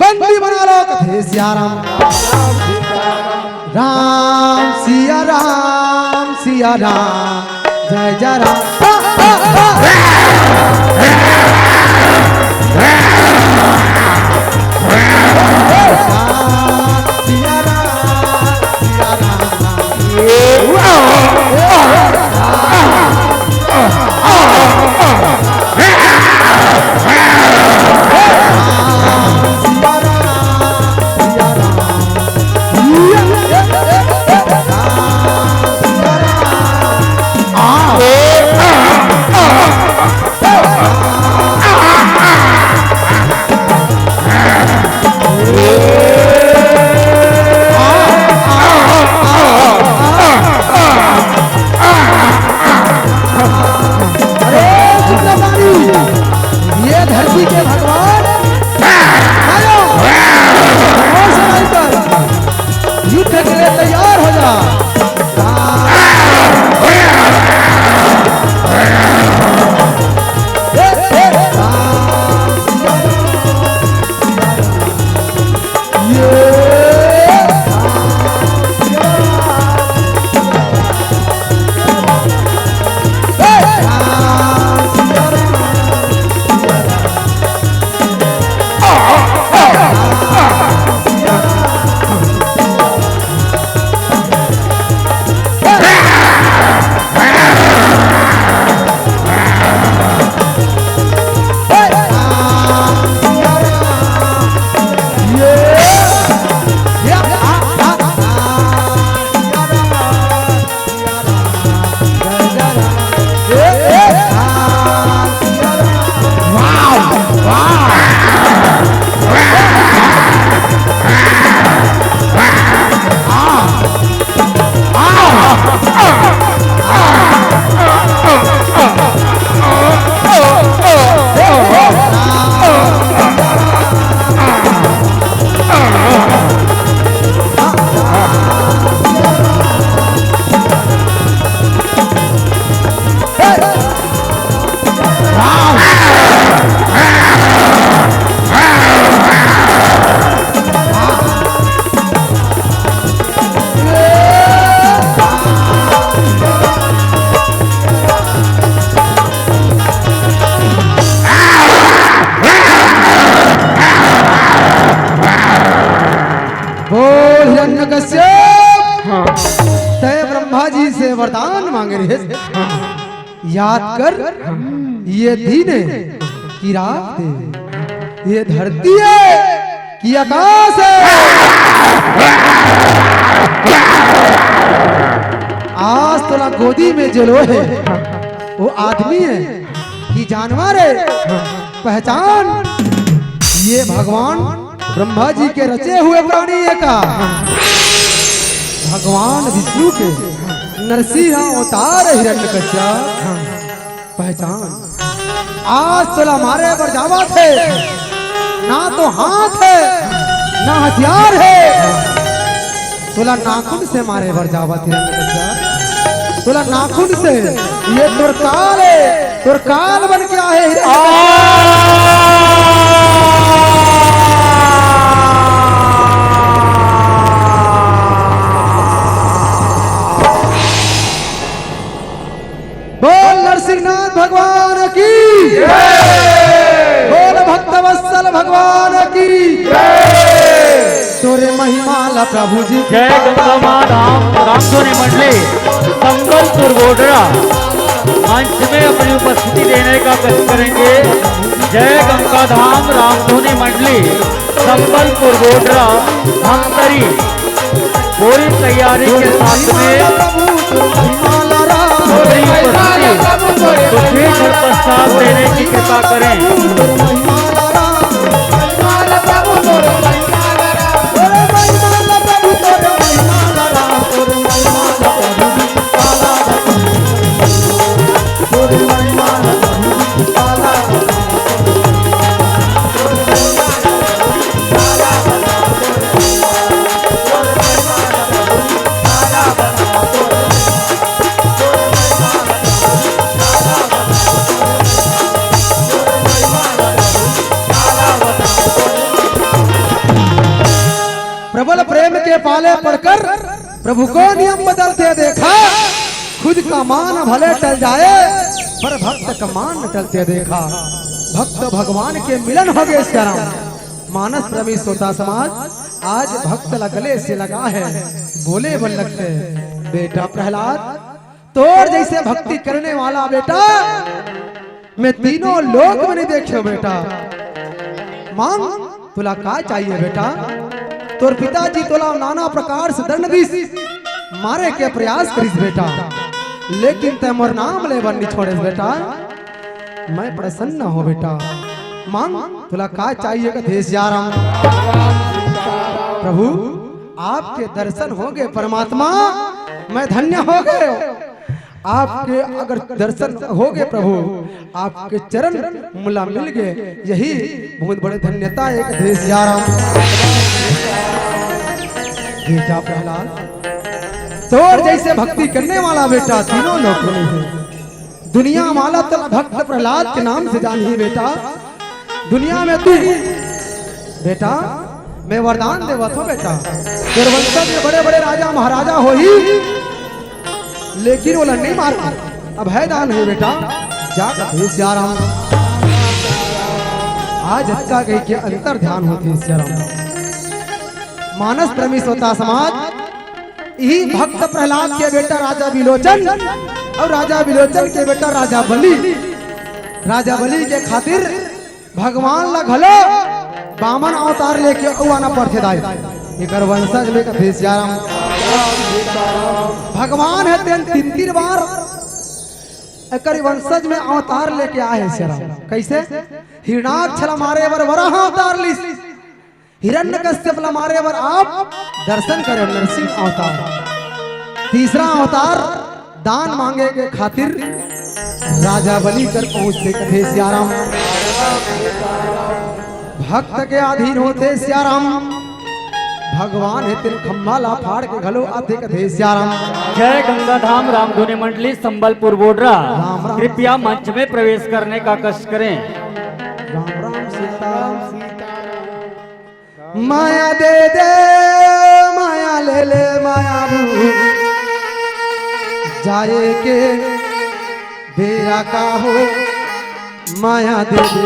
बंदी बना लो। कथे सिया राम राम सिया राम सिया राम जय जय राम। तय ब्रह्मा जी से वरदान मांगे रहे। याद कर ये दिन है कि रात है, ये धरती है कि आकाश है। आज तोला गोदी में जो है वो आदमी है कि जानवर है। पहचान ये भगवान ब्रह्मा जी के रचे हुए प्राणी है का भगवान विष्णु के नरसिंह अवतार हिरण्यकश्यप। पहचान आज तोला मारे पर जावा थे, ना तो हाथ है ना हथियार है। तोला नाखून से मारे पर जावा थे हिरण्यकश्यप। तोला नाखून से ये तोर काल है, तोर काल बन के आए बोल नरसिंहनाथ भगवान की जय। भगवान की तोरे महिमा ला प्रभु जी जय गंगा माँ रामधुनी मंडली संबलपुर गोडरा मंच में अपनी उपस्थिति देने का कष्ट करेंगे। जय गंगा धाम रामधुनी मंडली संबलपुर गोडरा धमतरी पूरी तैयारी के साथ में कुछ प्रस्ताव देने की कृपा करें। प्रबल प्रेम के पाले पड़कर प्रभु को नियम बदलते देखा। खुद का मान भले टल जाए पर भक्त का मान न टलते देखा। भक्त भगवान के मिलन हो गए श्याम। मानस प्रेमी श्रोता समाज आज भक्त गले से लगा है। बोले बन लगते बेटा प्रहलाद तोर जैसे भक्ति करने वाला बेटा मैं तीनों लोक में नहीं देखे बेटा। मांग तुला का चाहिए बेटा। तोर पिताजी तोला नाना प्रकार से दंड दिस मारे के प्रयास करिस बेटा लेकिन ते मोर नाम ले बन छोड़े बेटा। मैं प्रसन्न हो बेटा। मांग तुला का चाहिए कथेश जा रहा प्रभु आपके दर्शन हो गए परमात्मा मैं धन्य हो गए। आपके अगर दर्शन हो गए प्रभु आपके चरण मुला मिल गए यही बहुत बड़े धन्यता है कथेश जा रहा बेटा प्रहलाद। तोर जैसे भक्ति करने वाला बेटा तीनों लोग दुनिया माला तो भक्त प्रहलाद के नाम से जानी बेटा। दुनिया में तू बेटा मैं वरदान देवा तो बेटा तेरे वंशज में बड़े बड़े राजा महाराजा हो ही लेकिन वो लड़ने मार अब है दान है बेटा जाकर जा रहा हूं। आज हत्या गई के अंतर ध्यान होते श्याम। मानस प्रेमी श्रोता समाज यही भक्त प्रहलाद के बेटा राजा विलोचन और राजा विलोचन के बेटा राजा बलि के खातिर भगवान ला घलो बामन अवतार लेके आना पड़ते दाई एकर वंशज में कथे श्याम। भगवान है तीन तीन बार एकर वंशज में अवतार लेके आए श्याम। कैसे हिरणाक्ष मारे बर वराह अवतार लिस हिरण्यकश्यप मारे बर आप दर्शन करे नरसिंह अवतार। तीसरा अवतार दान मांगे के खातिर राजा बलि कर पहुंचते कथे श्याम। भक्त के अधीन होते श्याम। भगवान है तिल खम्भा ला फाड़ के घलो आते कथे श्याम। जय गंगा धाम रामधुनी मंडली संबलपुर गोडरा कृपया मंच में प्रवेश करने का कष्ट करें। राम राम सीताराम माया दे दे माया ले ले माया रू जाए के बेरा का हो माया दे दे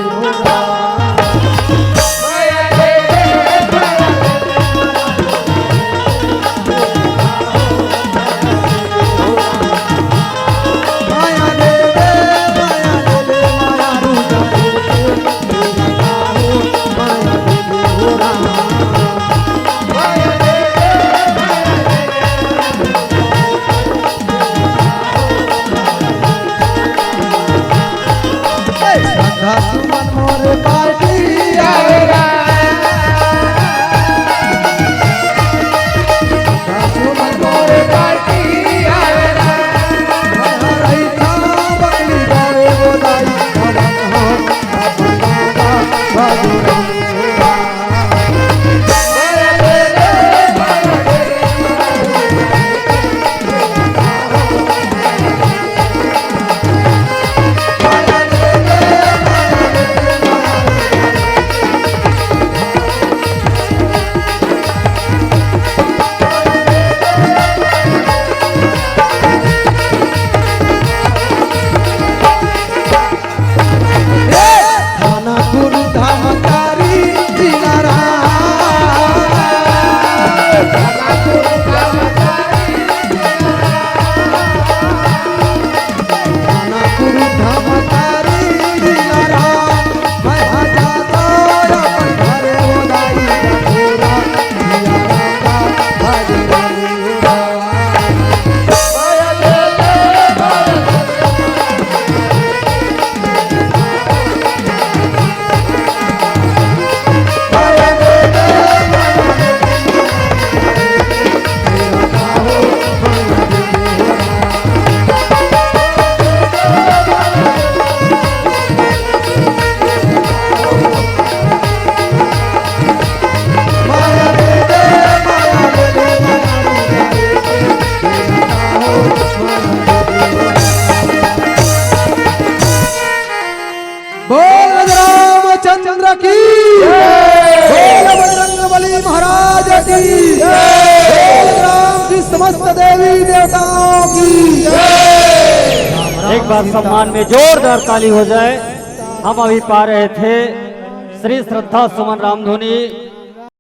रामचंद्र की बोल बजरंगबली महाराज की बोल राम की समस्त देवी देवताओं की। एक बार सम्मान में जोरदार ताली हो जाए। हम अभी पा रहे थे श्री श्रद्धा सुमन रामधुनी